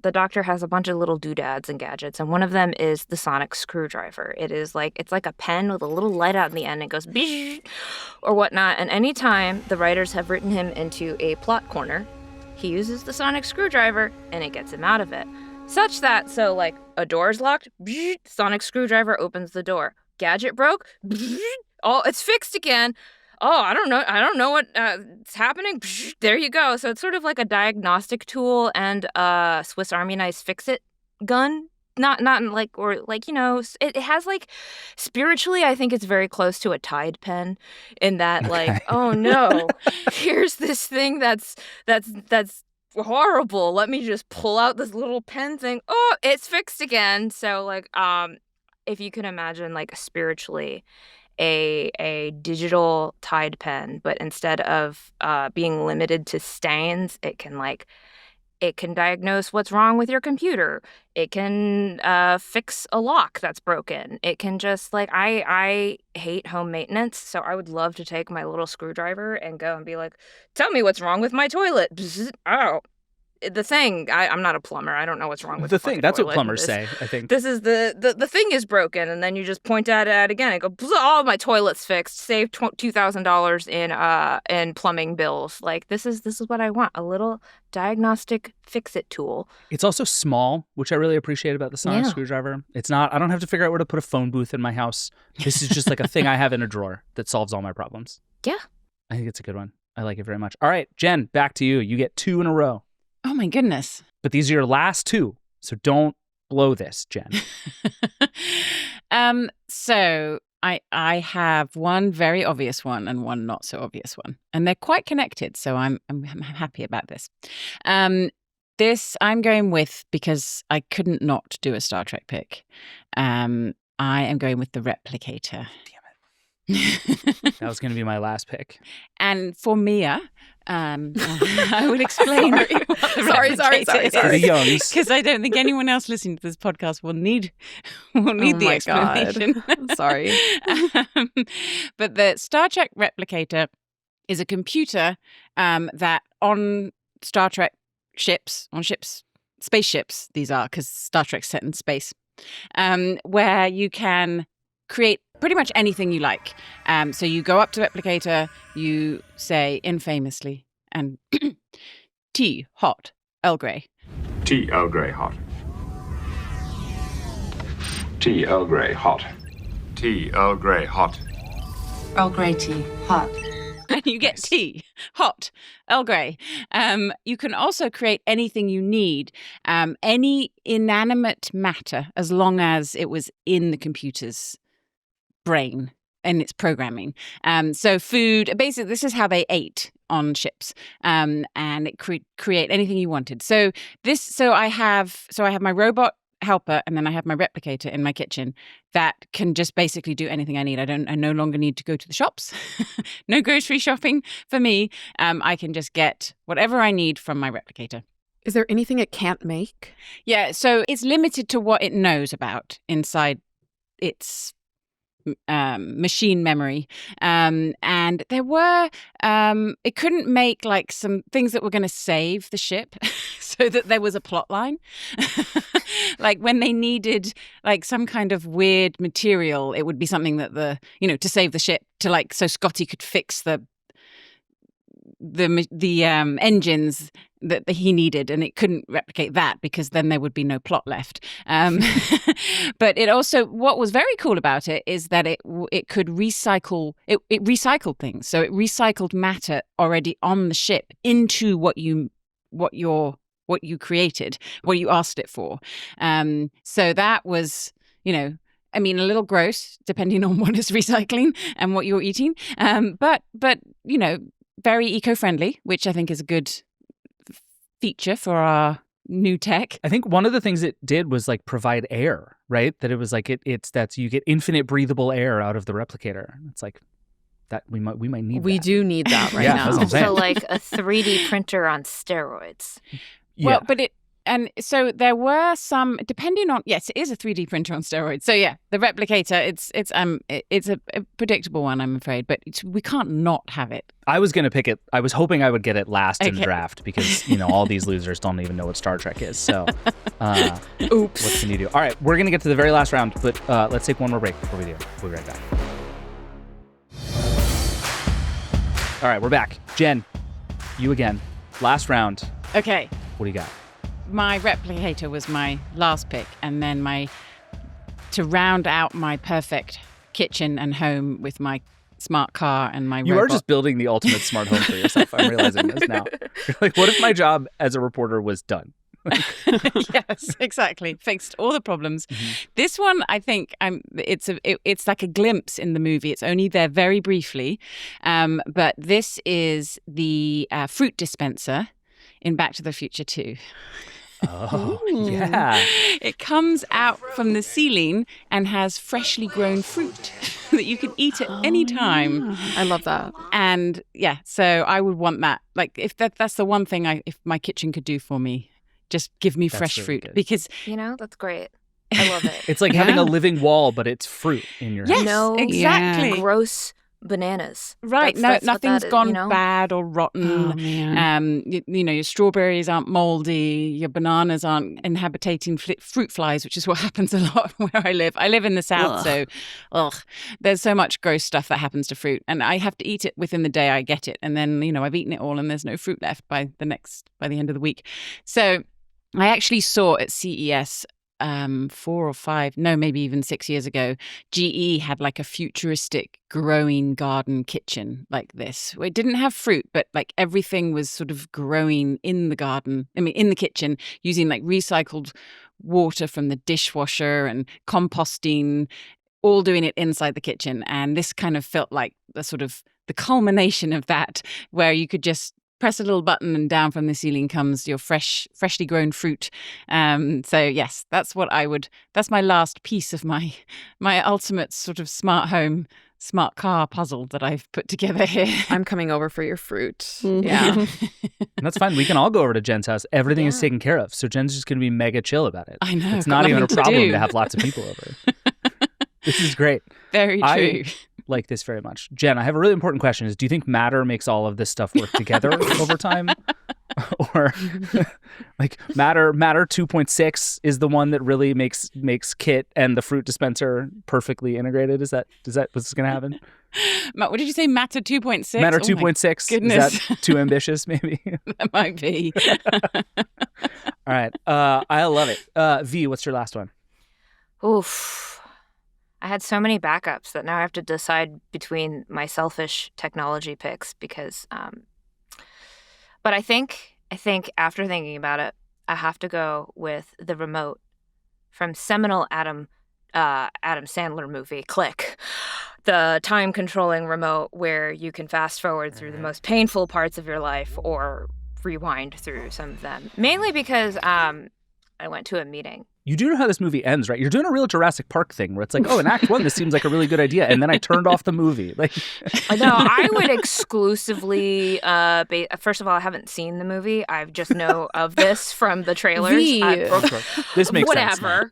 the Doctor has a bunch of little doodads and gadgets, and one of them is the sonic screwdriver. It's like a pen with a little light out in the end. It goes or whatnot. And anytime the writers have written him into a plot corner, he uses the sonic screwdriver, and it gets him out of it. Such that, a door's locked, sonic screwdriver opens the door. Gadget broke, oh, it's fixed again. Oh, I don't know what's happening. There you go. So it's sort of like a diagnostic tool and a Swiss Army knife fix-it gun. It has spiritually, I think it's very close to a Tide pen in that oh no, here's this thing that's horrible. Let me just pull out this little pen thing. Oh, it's fixed again. So if you can imagine spiritually a digital Tide pen, but instead of being limited to stains, it can diagnose what's wrong with your computer. It can fix a lock that's broken. It can just I hate home maintenance, so I would love to take my little screwdriver and go and be like, tell me what's wrong with my toilet. Oh, the thing. I'm not a plumber. I don't know what's wrong with the thing. That's what plumbers say, I think. This is the thing is broken, and then you just point at it again and go, oh, my toilet's fixed. Save $2,000 in plumbing bills. This is what I want. A little diagnostic fix-it tool. It's also small, which I really appreciate about the sonic screwdriver. It's not, I don't have to figure out where to put a phone booth in my house. This is just a thing I have in a drawer that solves all my problems. Yeah. I think it's a good one. I like it very much. All right, Jen, back to you. You get 2 in a row. Oh, my goodness. But these are your last 2, so don't blow this, Jen. So I have one very obvious one and one not so obvious one. And they're quite connected, so I'm happy about this. This I'm going with because I couldn't not do a Star Trek pick. I am going with the Replicator. That was going to be my last pick. And for Mia, I would explain what the Replicator is. For the youngs. Because I don't think anyone else listening to this podcast will need the explanation. Sorry. But the Star Trek Replicator is a computer that on Star Trek spaceships, these are, because Star Trek's set in space, where you can create pretty much anything you like. So you go up to Replicator, you say infamously, and tea, hot, Earl Grey. Tea, Earl Grey, hot. Tea, Earl Grey, hot. Tea, Earl Grey, hot. Earl Grey tea, hot. And you get tea, hot, Earl Grey. You can also create anything you need, any inanimate matter, as long as it was in the computer's brain and its programming. So food, basically, this is how they ate on ships, and it create anything you wanted. So I have my robot helper, and then I have my replicator in my kitchen that can just basically do anything I need. I no longer need to go to the shops. No grocery shopping for me. I can just get whatever I need from my replicator. Is there anything it can't make? Yeah, so it's limited to what it knows about inside its machine memory, and there were it couldn't make like some things that were going to save the ship so that there was a plot line. Like when they needed like some kind of weird material, it would be something that to save the ship, to like so Scotty could fix the engines that he needed, and it couldn't replicate that because then there would be no plot left. But it also, what was very cool about it is that it could recycle. It recycled things, so it recycled matter already on the ship into what you created, what you asked it for. So that was, I mean, a little gross depending on what is recycling and what you're eating. But very eco-friendly, which I think is a good feature for our new tech. I think one of the things it did was like provide air, right? That it was like it's that you get infinite breathable air out of the replicator. It's like that we might need. We that. do need that right Yeah, now. that's what I'm saying. So like a 3D printer on steroids. Yeah. Well, but And so there were some, depending on, yes, it is a 3D printer on steroids. So yeah, the Replicator, it's a predictable one, I'm afraid, but we can't not have it. I was going to pick it. I was hoping I would get it last in the draft because, all these losers don't even know what Star Trek is. So, oops. What can you do? All right, we're going to get to the very last round, but let's take one more break before we do. We'll be right back. All right, we're back. Jen, you again. Last round. Okay. What do you got? My Replicator was my last pick, and then to round out my perfect kitchen and home with my smart car and my robot. You are just building the ultimate smart home for yourself. I'm realizing this now. You're like, what if my job as a reporter was done? Yes, exactly. Fixed all the problems. Mm-hmm. This one, I think, it's like a glimpse in the movie. It's only there very briefly, but this is the fruit dispenser in Back to the Future 2. Oh, yeah. It comes out from the ceiling and has freshly grown fruit that you can eat at any time. I love that. And yeah, so I would want that. Like, if that's the one thing if my kitchen could do for me, just give me fresh fruit. Good. Because that's great. I love it. It's like having a living wall, but it's fruit in your house. No, exactly. Gross bananas. Right. That's nothing's gone is, bad or rotten. Oh, man. Your strawberries aren't moldy. Your bananas aren't inhabiting fruit flies, which is what happens a lot where I live. I live in the South, so there's so much gross stuff that happens to fruit. And I have to eat it within the day I get it. And then, I've eaten it all and there's no fruit left by the end of the week. So I actually saw at CES 4 or 5, no, maybe even 6 years ago, GE had like a futuristic growing garden kitchen like this. It didn't have fruit, but like everything was sort of growing in the garden, in the kitchen, using like recycled water from the dishwasher and composting, all doing it inside the kitchen. And this kind of felt like the culmination of that, where you could just press a little button and down from the ceiling comes your freshly grown fruit. So yes, that's my last piece of my ultimate sort of smart home, smart car puzzle that I've put together here. I'm coming over for your fruit. Mm-hmm. Yeah. And that's fine. We can all go over to Jen's house. Everything is taken care of. So Jen's just going to be mega chill about it. I know. It's not even a problem to have lots of people over. This is great. Very true. I like this very much. Jen, I have a really important question. Do you think matter makes all of this stuff work together over time? Or like matter 2.6 is the one that really makes Kit and the fruit dispenser perfectly integrated? Is that what's going to happen? What did you say? Matter 2.6? Matter 2.6. Goodness. Is that too ambitious, maybe? That might be. All right. I love it. V, what's your last one? Oof. I had so many backups that now I have to decide between my selfish technology picks because, but I think after thinking about it, I have to go with the remote from seminal Adam Sandler movie, Click. The time-controlling remote where you can fast-forward through the most painful parts of your life or rewind through some of them. Mainly because I went to a meeting. You do know how this movie ends, right? You're doing a real Jurassic Park thing where it's like, in Act 1, this seems like a really good idea. And then I turned off the movie. Like, no, I would exclusively, first of all, I haven't seen the movie. I just know of this from the trailers. This makes sense. Whatever.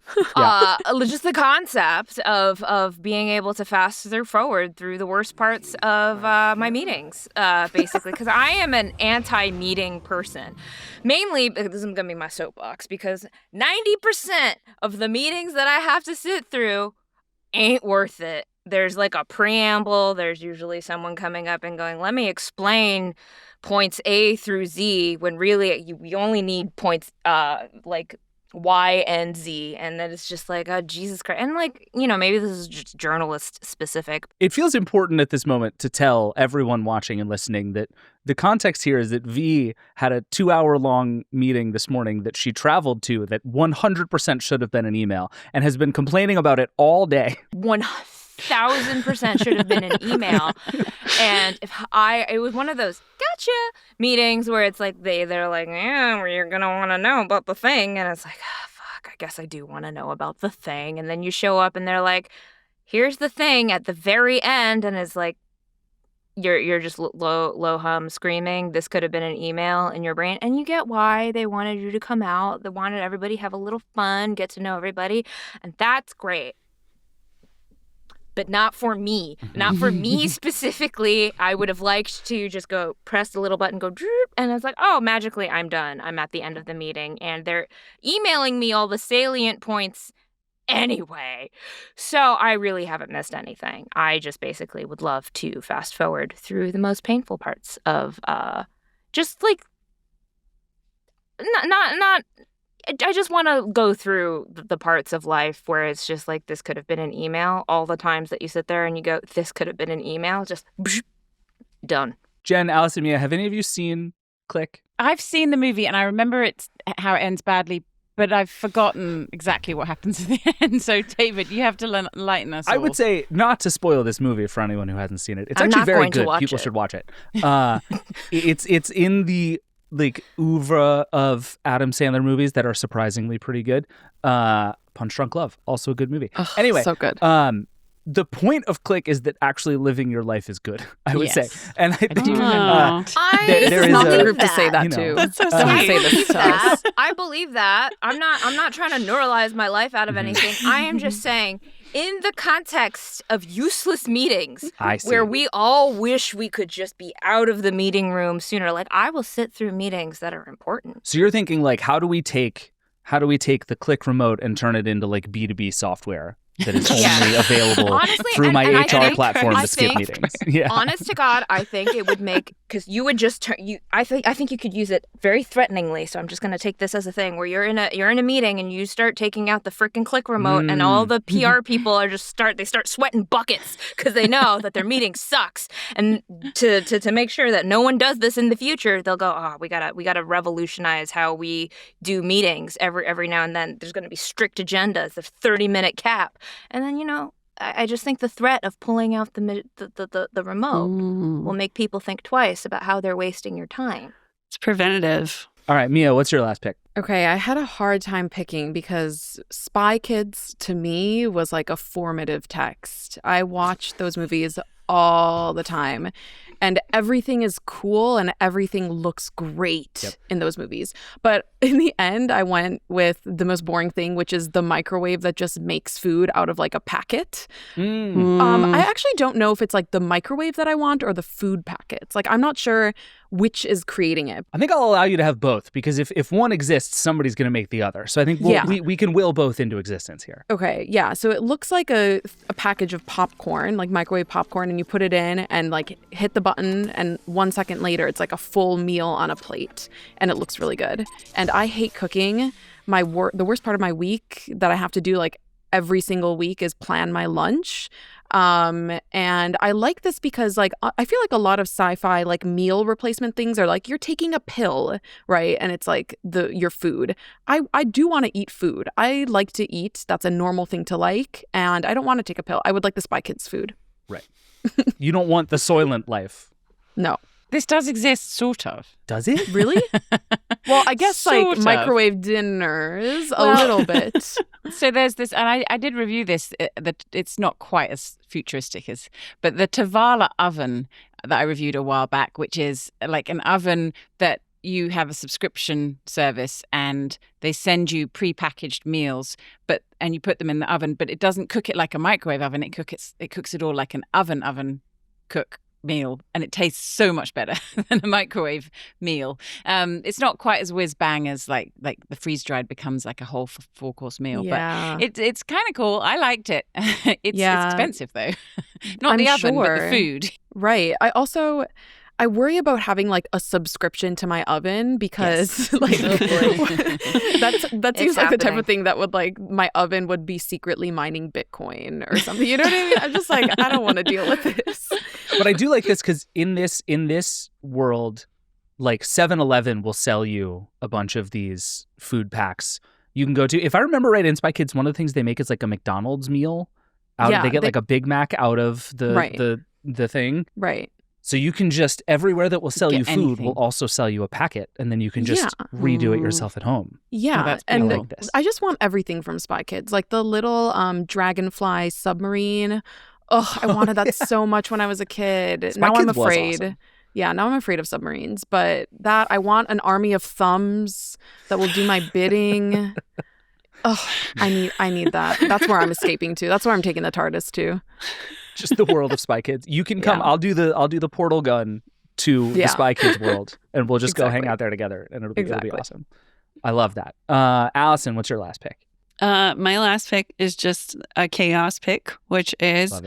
Just the concept of being able to fast forward through the worst parts of my meetings, basically. Because I am an anti-meeting person. Mainly, this is going to be my soapbox, because 90% of the meetings that I have to sit through ain't worth it. There's like a preamble. There's usually someone coming up and going, let me explain points A through Z, when really we only need points like Y and Z. And then it's just like, oh, Jesus Christ. And like, maybe this is just journalist specific. It feels important at this moment to tell everyone watching and listening that the context here is that V had a 2-hour-long meeting this morning that she traveled to that 100% should have been an email and has been complaining about it all day. 1,000% should have been an email. And it was one of those gotcha meetings where it's like they're like, yeah, you're going to want to know about the thing. And it's like, fuck, I guess I do want to know about the thing. And then you show up and they're like, here's the thing at the very end. And it's like, you're just low hum screaming. This could have been an email in your brain, and you get why they wanted you to come out. They wanted everybody to have a little fun, get to know everybody, and that's great. But not for me. Not for me specifically. I would have liked to just go press the little button, go droop, and it's like, oh, magically I'm done. I'm at the end of the meeting, and they're emailing me all the salient points anyway. So I really haven't missed anything. I just basically would love to fast forward through the most painful parts of just like not I just want to go through the parts of life where it's just like, this could have been an email. All the times that you sit there and you go, this could have been an email. Just done. Jen, Allison, Mia, have any of you seen Click? I've seen the movie and I remember how it ends badly, but I've forgotten exactly what happens at the end. So, David, you have to lighten us I all. would say not to spoil this movie for anyone who hasn't seen it. It's I'm actually not very going to good. watch People it. should watch it. It's in the oeuvre of Adam Sandler movies that are surprisingly pretty good. Punch Drunk Love, also a good movie. Anyway, so good. The point of Click is that actually living your life is good, I would say. And I think This is not the group to say that too. That's so Someone sweet. say this to us. I believe that. I'm not trying to neuralize my life out of anything. I am just saying, in the context of useless meetings, I see. where we all wish we could just be out of the meeting room sooner, like I will sit through meetings that are important. So you're thinking like, how do we take the Click remote and turn it into like B2B software that is only available Honestly, through my and I HR think- platform I to skip think- meetings? Yeah. Honest to God, I think it would make, because you would just turn you. I think you could use it very threateningly. So I'm just going to take this as a thing where you're in a meeting and you start taking out the freaking Click remote, and all the PR people are they start sweating buckets because they know that their meeting sucks. And to make sure that no one does this in the future, they'll go, oh, we gotta revolutionize how we do meetings every now and then. There's going to be strict agendas, the 30-minute cap, and then I just think the threat of pulling out the remote will make people think twice about how they're wasting your time. It's preventative. All right, Mia, what's your last pick? Okay, I had a hard time picking because Spy Kids to me was like a formative text. I watched those movies all the time, and everything is cool and everything looks great in those movies. But in the end, I went with the most boring thing, which is the microwave that just makes food out of like a packet. I actually don't know if it's like the microwave that I want or the food packets. Like, I'm not sure which is creating it. I think I'll allow you to have both, because if one exists, somebody's going to make the other. So I think we can will both into existence here. Okay, yeah. So it looks like a package of popcorn, like microwave popcorn, and you put it in and like hit the button, and 1 second later, it's like a full meal on a plate, and it looks really good. And I hate cooking. The worst part of my week that I have to do like every single week is plan my lunch. And I like this because like I feel like a lot of sci-fi like meal replacement things are like you're taking a pill, right? And it's like your food. I do want to eat food. I like to eat. That's a normal thing to like, and I don't want to take a pill. I would like the Spy Kids food. Right. You don't want the Soylent life. No. This does exist, sort of. Does it? Really? Well, I guess Sort like of. microwave dinners a little bit. So there's this, and I did review this, that it's not quite as futuristic but the Tavala oven that I reviewed a while back, which is like an oven that you have a subscription service and they send you pre-packaged meals, and you put them in the oven, but it doesn't cook it like a microwave oven. It cooks it all like an oven cook meal, and it tastes so much better than a microwave meal. It's not quite as whiz bang as like the freeze dried becomes like a whole 4-course meal, Yeah. but it's kind of cool. I liked it. It's expensive though, not I'm the oven, but the sure. food. Right. I worry about having like a subscription to my oven because like that seems like the type of thing that would like my oven would be secretly mining Bitcoin or something. You know what I mean? I'm just like, I don't want to deal with this. But I do like this because in this world, like 7-Eleven will sell you a bunch of these food packs you can go to. If I remember right, in Spy Kids, one of the things they make is like a McDonald's meal. They get like a Big Mac out of the thing. Right. So you can just, everywhere that will sell Get you food anything. will also sell you a packet, and then you can just redo it yourself at home. Yeah, that's and I like this. I just want everything from Spy Kids, like the little dragonfly submarine. Oh, I wanted that so much when I was a kid. Spy Now I'm Kids was afraid. awesome. Yeah, now I'm afraid of submarines. But that I want an army of thumbs that will do my bidding. Oh, I need that. That's where I'm escaping to. That's where I'm taking the TARDIS to. Just the world of Spy Kids. You can come. Yeah. I'll do the portal gun to the Spy Kids world, and we'll just go hang out there together, and it'll be awesome. I love that. Allison, what's your last pick? My last pick is just a chaos pick, which is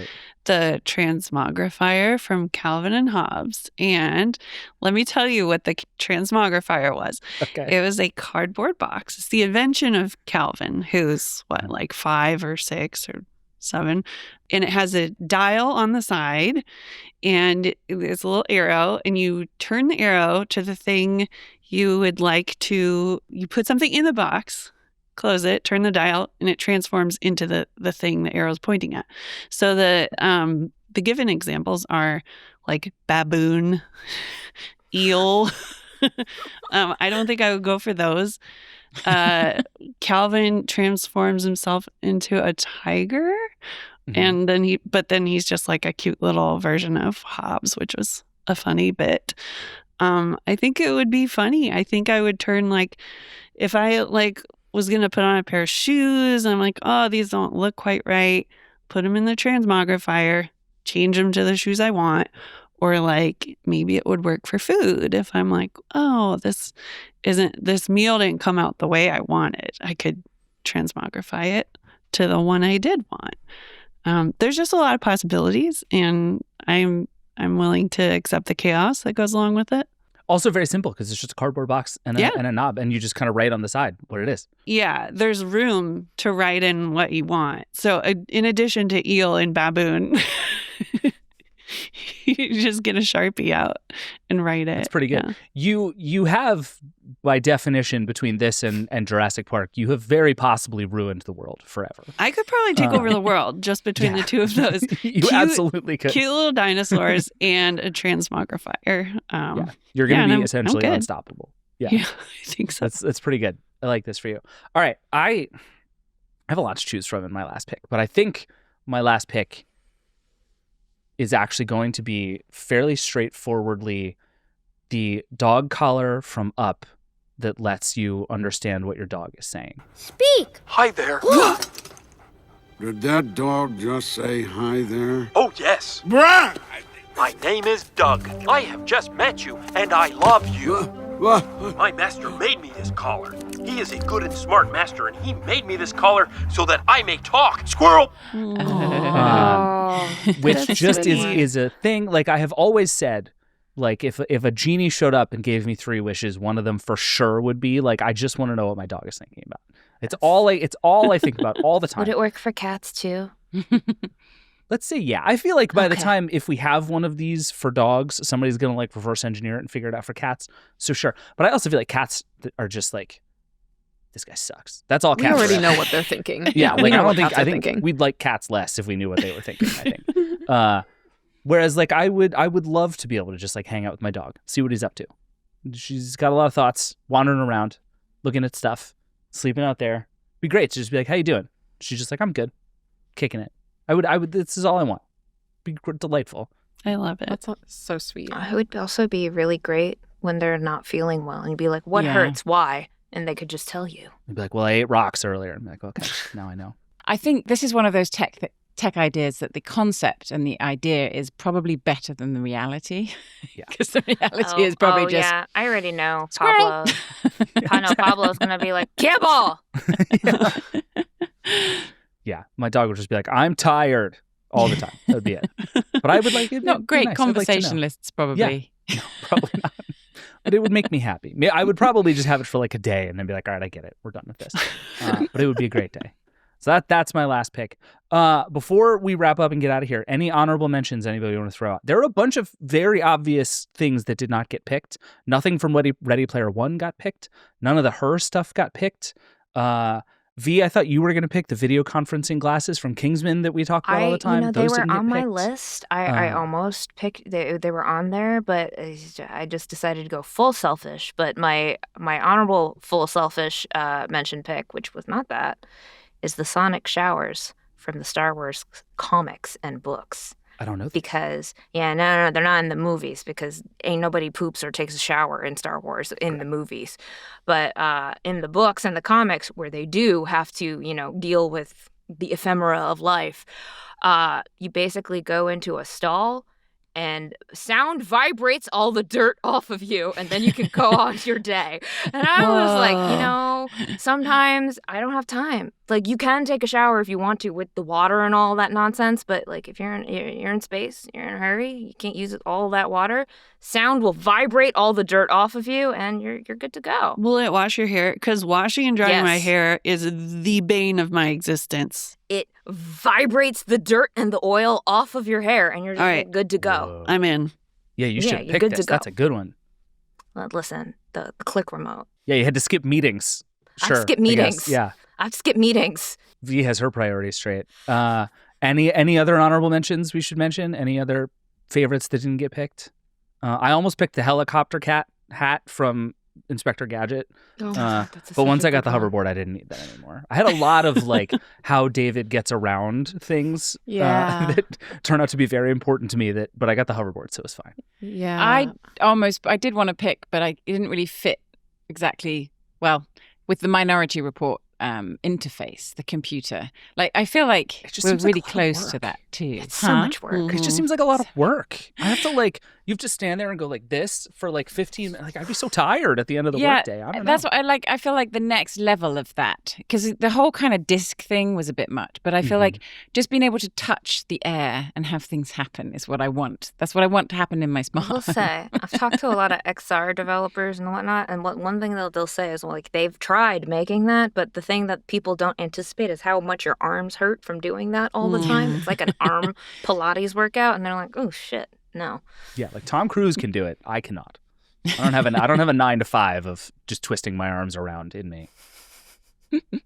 the Transmogrifier from Calvin and Hobbes. And let me tell you what the Transmogrifier was. Okay. It was a cardboard box. It's the invention of Calvin, who's like 5 or 6 or 7. And it has a dial on the side, and there's a little arrow, and you turn the arrow to the thing you would like to, you put something in the box, close it, turn the dial, and it transforms into the thing the arrow's pointing at. So the given examples are like baboon, eel. I don't think I would go for those. Calvin transforms himself into a tiger, and then he's just like a cute little version of Hobbes, which was a funny bit. I think it would be funny. I think I would turn, like, if I was gonna put on a pair of shoes and I'm like, oh, these don't look quite right, put them in the Transmogrifier, change them to the shoes I want. Or like maybe it would work for food if I'm like, oh, this meal didn't come out the way I wanted. I could Transmogrify it to the one I did want. There's just a lot of possibilities, and I'm willing to accept the chaos that goes along with it. Also very simple because it's just a cardboard box and a knob, and you just kind of write on the side what it is. Yeah, there's room to write in what you want. So in addition to eel and baboon, you just get a Sharpie out and write it. It's pretty good. Yeah. You have, by definition, between this and Jurassic Park, you have very possibly ruined the world forever. I could probably take over the world just between the two of those. You absolutely could. Cute little dinosaurs and a Transmogrifier. You're going to be essentially unstoppable. Yeah, I think so. That's pretty good. I like this for you. All right. I have a lot to choose from in my last pick, but I think my last pick is actually going to be fairly straightforwardly the dog collar from Up that lets you understand what your dog is saying. Speak! Hi there. Did that dog just say hi there? Oh, yes. Bruh! My name is Doug. I have just met you, and I love you. My master made me this collar. He is a good and smart master, and he made me this collar so that I may talk. Squirrel! Which just is a thing. Like, I have always said, like, if a genie showed up and gave me 3 wishes, one of them for sure would be, like, I just want to know what my dog is thinking about. It's all I think about all the time. Would it work for cats, too? Let's say, yeah. I feel like by the time, if we have one of these for dogs, somebody's going to like reverse engineer it and figure it out for cats. So sure. But I also feel like cats are just like, this guy sucks. That's all cats. We already know what they're thinking. Yeah. Like, I think thinking. we'd like cats less if we knew what they were thinking, I think. Whereas like I would love to be able to just like hang out with my dog, see what he's up to. She's got a lot of thoughts, wandering around, looking at stuff, sleeping out there. Be great to just be like, how you doing? She's just like, I'm good. Kicking it. I would. This is all I want. Be delightful. I love it. That's so sweet. It would also be really great when they're not feeling well, and you'd be like, "What hurts? Why?" And they could just tell you. You'd be like, "Well, I ate rocks earlier." I'm like, "Okay, now I know." I think this is one of those tech ideas that the concept and the idea is probably better than the reality. Yeah, because the reality is probably just. Yeah, I already know Squirrel. Pablo. I know Pablo's gonna be like, "Kibble." Yeah, my dog would just be like, "I'm tired," all the time. That would be it. But I would like it. Not great nice. conversationalists, probably. Yeah. No, probably not. But it would make me happy. I would probably just have it for like a day and then be like, all right, I get it. We're done with this. But it would be a great day. So that's my last pick. Before we wrap up and get out of here, any honorable mentions anybody want to throw out? There are a bunch of very obvious things that did not get picked. Nothing from Ready Player One got picked. None of the Her stuff got picked. V, I thought you were going to pick the video conferencing glasses from Kingsman that we talk about all the time. They Those were didn't on get my picked. list. I almost picked. They were on there, but I just decided to go full selfish. But my honorable full selfish mention pick, which was not that, is the sonic showers from the Star Wars comics and books. I don't know. Because, no, they're not in the movies because ain't nobody poops or takes a shower in Star Wars in the movies. But in the books and the comics where they do have to, deal with the ephemera of life, you basically go into a stall and sound vibrates all the dirt off of you, and then you can go on your day. And I was like, sometimes I don't have time. Like, you can take a shower if you want to with the water and all that nonsense, but like if you're in space, you're in a hurry, you can't use all that water. Sound will vibrate all the dirt off of you, and you're good to go. Will it wash your hair? Because washing and drying my hair is the bane of my existence. It vibrates the dirt and the oil off of your hair, and you're just good to go. Whoa. I'm in. Yeah, you should you're pick good this. to go. That's a good one. Listen, the click remote. Yeah, you had to skip meetings. Sure. I've skipped meetings. Yeah. I've skipped meetings. V has her priorities straight. Any other honorable mentions we should mention? Any other favorites that didn't get picked? I almost picked the helicopter cat hat from Inspector Gadget. But once I got the hoverboard, I didn't need that anymore. I had a lot of like how David gets around things that turn out to be very important to me. But I got the hoverboard, so it was fine. Yeah. I did want to pick, but it didn't really fit exactly well with the Minority Report interface, the computer. Like, I feel like we're really close to that too. It's so much work. It just seems like a lot of work. I have to you have to stand there and go like this for like 15 minutes. Like, I'd be so tired at the end of the workday. I don't know. That's what I like. I feel like the next level of that, because the whole kind of disc thing was a bit much, but I feel like just being able to touch the air and have things happen is what I want. That's what I want to happen in my smartphone. I will say, I've talked to a lot of XR developers and whatnot, and one thing they'll say is, like, they've tried making that, but the thing that people don't anticipate is how much your arms hurt from doing that all the time. It's like an arm Pilates workout, and they're like, oh, shit. No. Yeah, like Tom Cruise can do it. I cannot. I don't have a 9 to 5 of just twisting my arms around in me.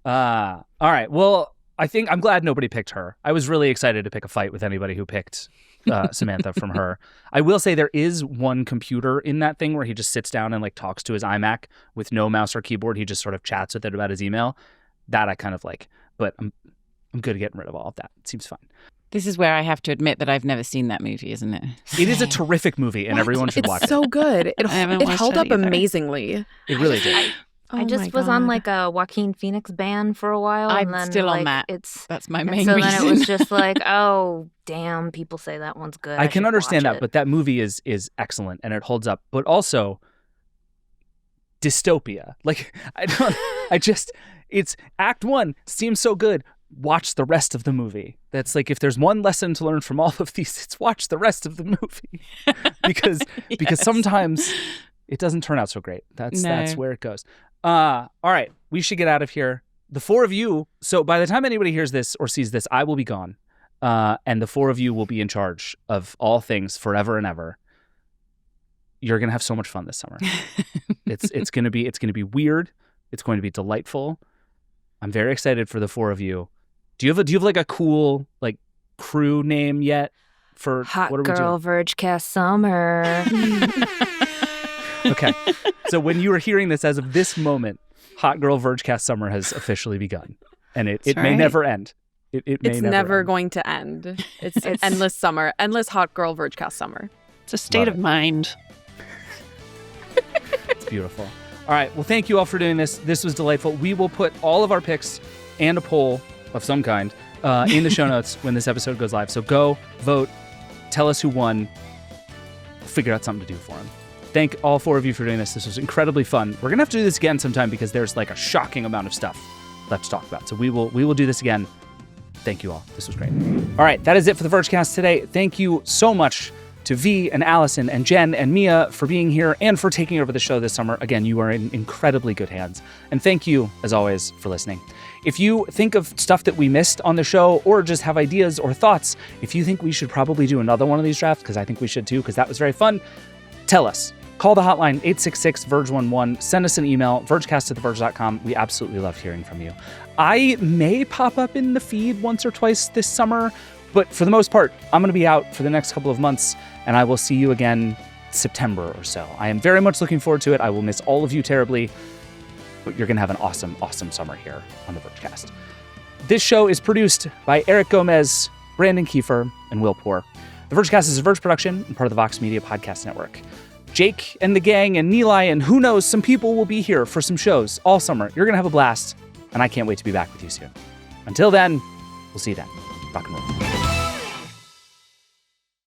All right. Well, I'm glad nobody picked her. I was really excited to pick a fight with anybody who picked Samantha from her. I will say there is one computer in that thing where he just sits down and like talks to his iMac with no mouse or keyboard. He just sort of chats with it about his email. That I kind of like, but I'm good at getting rid of all of that. It seems fine. This is where I have to admit that I've never seen that movie, isn't it? It is a terrific movie, and everyone should watch it. It's so good. It held up amazingly. It really did. I just was on like a Joaquin Phoenix ban for a while. I'm and then, still on like, that. That's my main reason. reason. So then it was just like, oh, damn, people say that one's good. I can understand that, it. but that movie is excellent, and it holds up. But also, dystopia. Like, it's Act 1 seems so good. Watch the rest of the movie. That's like, if there's one lesson to learn from all of these, it's watch the rest of the movie. because sometimes it doesn't turn out so great. That's where it goes. All right, we should get out of here. The four of you, so by the time anybody hears this or sees this, I will be gone. And the four of you will be in charge of all things forever and ever. You're going to have so much fun this summer. It's going to be weird. It's going to be delightful. I'm very excited for the four of you. Do you have like a cool like crew name yet for Hot what are we Girl doing? Vergecast Summer? Okay. So when you are hearing this as of this moment, Hot Girl Vergecast Summer has officially begun. And it may never end. It may it's never never end. going to end. It's endless summer, endless Hot Girl Vergecast Summer. It's a state of mind. It's beautiful. All right. Well, thank you all for doing this. This was delightful. We will put all of our picks and a poll of some kind in the show notes when this episode goes live. So go vote. Tell us who won. We'll figure out something to do for them. Thank all four of you for doing this. This was incredibly fun. We're going to have to do this again sometime because there's like a shocking amount of stuff left to talk about. So we will do this again. Thank you all. This was great. All right. That is it for the Vergecast today. Thank you so much to V and Allison and Jen and Mia for being here and for taking over the show this summer. Again, you are in incredibly good hands. And thank you, as always, for listening. If you think of stuff that we missed on the show or just have ideas or thoughts, if you think we should probably do another one of these drafts, because I think we should too, because that was very fun, tell us. Call the hotline 866-VERGE11. Send us an email, vergecast@theverge.com. We absolutely love hearing from you. I may pop up in the feed once or twice this summer, but for the most part, I'm going to be out for the next couple of months, and I will see you again September or so. I am very much looking forward to it. I will miss all of you terribly, but you're going to have an awesome, awesome summer here on the Vergecast. This show is produced by Eric Gomez, Brandon Kiefer, and Will Poor. The Vergecast is a Verge production and part of the Vox Media Podcast Network. Jake and the gang and Nilay and who knows, some people will be here for some shows all summer. You're going to have a blast, and I can't wait to be back with you soon. Until then, we'll see you then. Rock and roll.